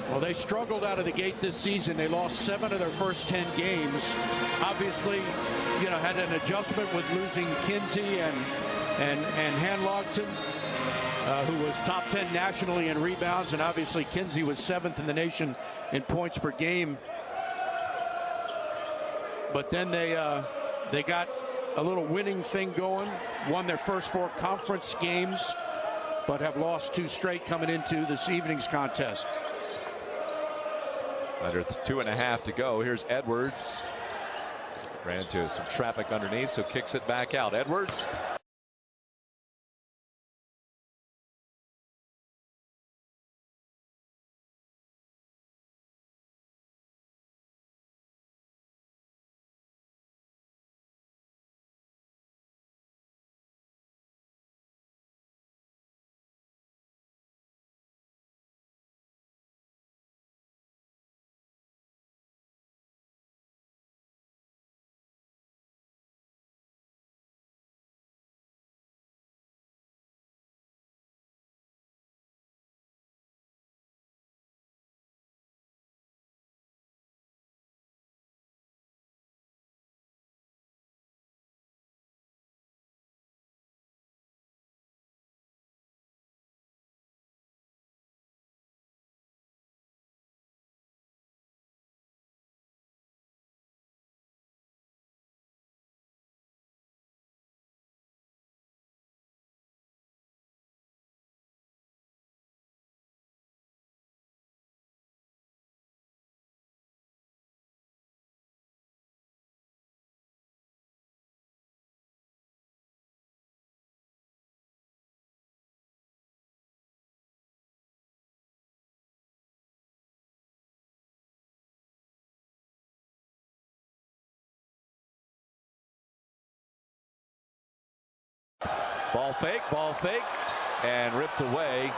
Well, they struggled out of the gate this season. They lost 7 of their first 10 games. Obviously, had an adjustment with losing Kinsey and Hanlogton, who was top 10 nationally in rebounds, and obviously Kinsey was 7th in the nation in points per game. But then they got a little winning thing going, won their first 4 conference games, but have lost 2 straight coming into this evening's contest.
Under 2.5 to go. Here's Edwards. Ran into some traffic underneath, so kicks it back out. Edwards. Ball fake, and ripped away.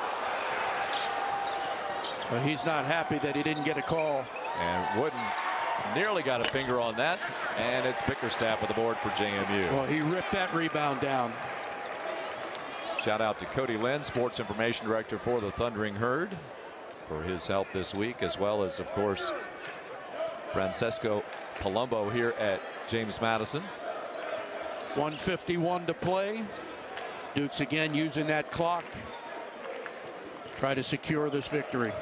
Well, he's not happy that he didn't get a call.
And Wooden nearly got a finger on that, and it's Bickerstaff with the board for JMU.
Well, he ripped that rebound down.
Shout out to Cody Lynn, Sports Information Director for the Thundering Herd, for his help this week, as well as, of course, Francesco Palumbo here at James Madison.
1:51 to play. Dukes again using that clock. Try to secure this victory.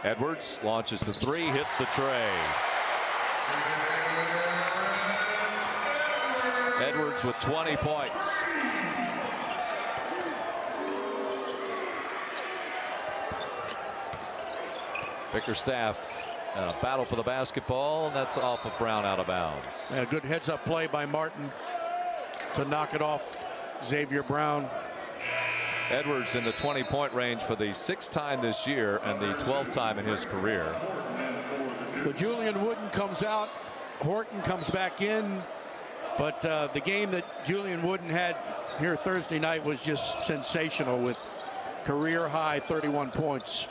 Edwards launches the three, hits the tray. Edwards with 20 points. Bickerstaff battle for the basketball, and that's off of Brown, out of bounds.
A good heads-up play by Martin to knock it off Xavier Brown.
Edwards in the 20-point range for the 6th time this year and the 12th time in his career.
So Julian Wooden comes out, Horton comes back in, but the game that Julian Wooden had here Thursday night was just sensational with career-high 31 points.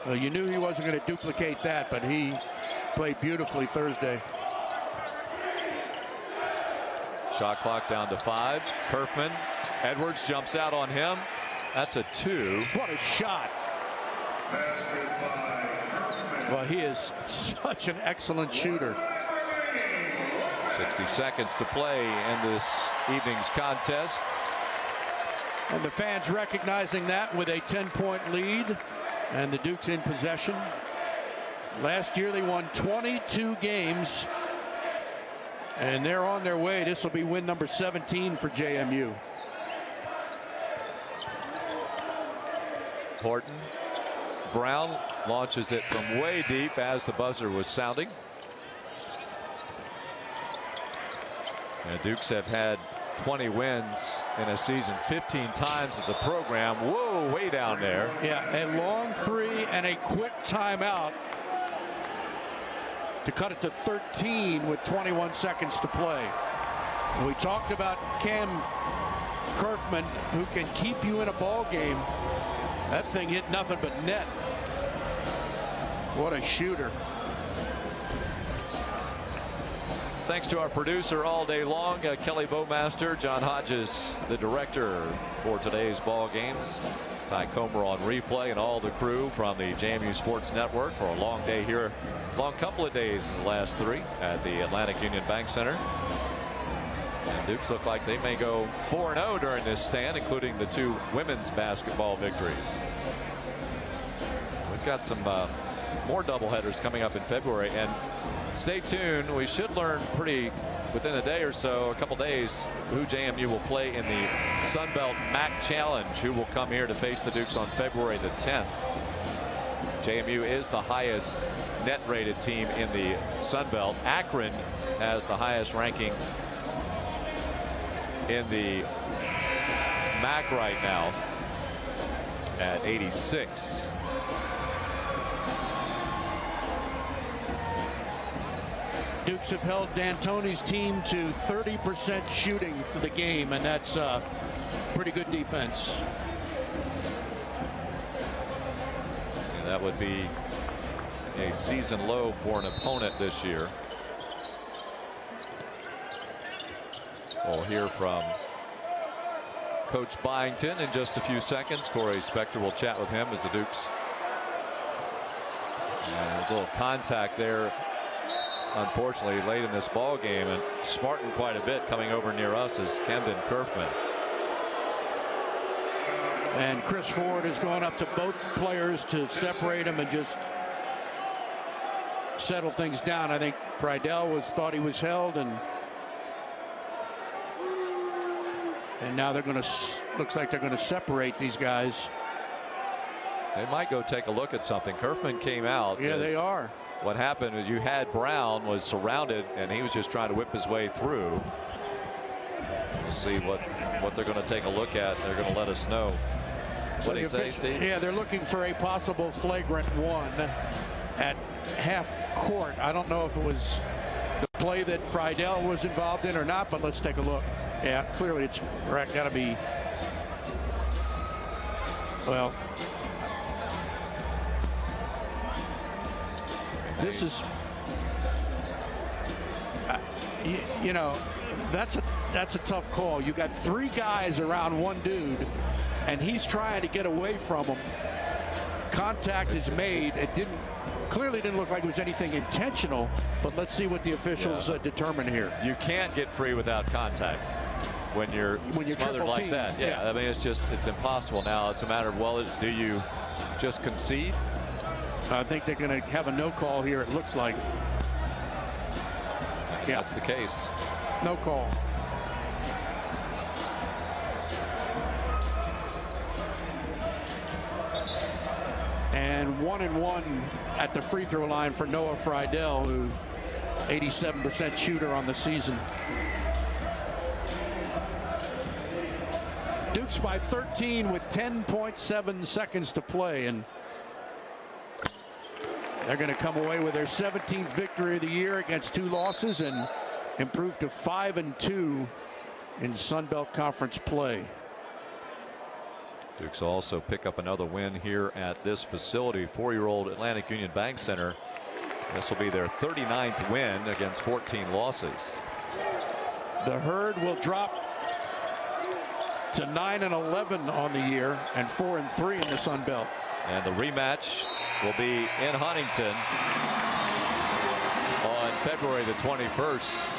Well, you knew he wasn't going to duplicate that, but he played beautifully Thursday.
Shot clock down to 5. Curfman. Edwards jumps out on him. That's a 2.
What a shot. Well, he is such an excellent shooter.
60 seconds to play in this evening's contest.
And the fans recognizing that with a 10-point lead. And the Dukes in possession. Last year they won 22 games. And they're on their way. This will be win number 17 for JMU.
Horton. Brown launches it from way deep as the buzzer was sounding. And the Dukes have had 20 wins in a season 15 times as a program. Whoa, way down there.
Yeah, a long three and a quick timeout to cut it to 13 with 21 seconds to play. We talked about Cam Curfman, who can keep you in a ball game. That thing hit nothing but net. What a shooter.
Thanks to our producer all day long, Kelly Bowmaster, John Hodges, the director for today's ball games. Ty Comer on replay, and all the crew from the JMU Sports Network for a long day here. Long couple of days in the last 3 at the Atlantic Union Bank Center. And Dukes look like they may go 4-0 during this stand, including the 2 women's basketball victories. We've got some more doubleheaders coming up in February, and stay tuned. We should learn within a day or so, a couple days, who JMU will play in the Sun Belt MAC Challenge, who will come here to face the Dukes on February the 10th. JMU is the highest net rated team in the Sun Belt. Akron has the highest ranking in the MAC right now at 86.
Dukes have held D'Antoni's team to 30% shooting for the game, and that's pretty good defense.
And that would be a season low for an opponent this year. We'll hear from Coach Byington in just a few seconds. Corey Spector will chat with him as the Dukes. And there's a little contact there, unfortunately, late in this ball game, and smartened quite a bit coming over near us is Kamdyn Curfman.
And Chris Ford has gone up to both players to separate them and just settle things down. I think Friedel thought he was held, and now they're going to, looks like they're going to separate these guys.
They might go take a look at something. Curfman came out.
Yeah, they are.
What happened is you had Brown was surrounded, and he was just trying to whip his way through. We'll see what they're going to take a look at. They're going to let us know. What do you say, Steve?
Yeah, they're looking for a possible flagrant 1 at half court. I don't know if it was the play that Friedel was involved in or not, but let's take a look. Yeah, clearly it's got to be. Well, this is, you know, that's a tough call. You got 3 guys around one dude, and he's trying to get away from him. Contact is made. It clearly didn't look like it was anything intentional, but let's see what the officials determine here.
You can't get free without contact when you're smothered like team. That. Yeah, I mean, it's impossible now. It's a matter of, well, do you just concede?
I think they're going to have a no call here, it looks like. Yeah,
that's the case.
No call. And 1-1 at the free throw line for Noah Friedel, who 87% shooter on the season. Dukes by 13 with 10.7 seconds to play, and they're going to come away with their 17th victory of the year against 2 losses and improve to 5-2 in Sun Belt Conference play.
Dukes also pick up another win here at this facility, 4-year-old Atlantic Union Bank Center. This will be their 39th win against 14 losses.
The Herd will drop to 9-11 on the year and 4-3 in the Sun Belt.
And the rematch will be in Huntington on February the 21st.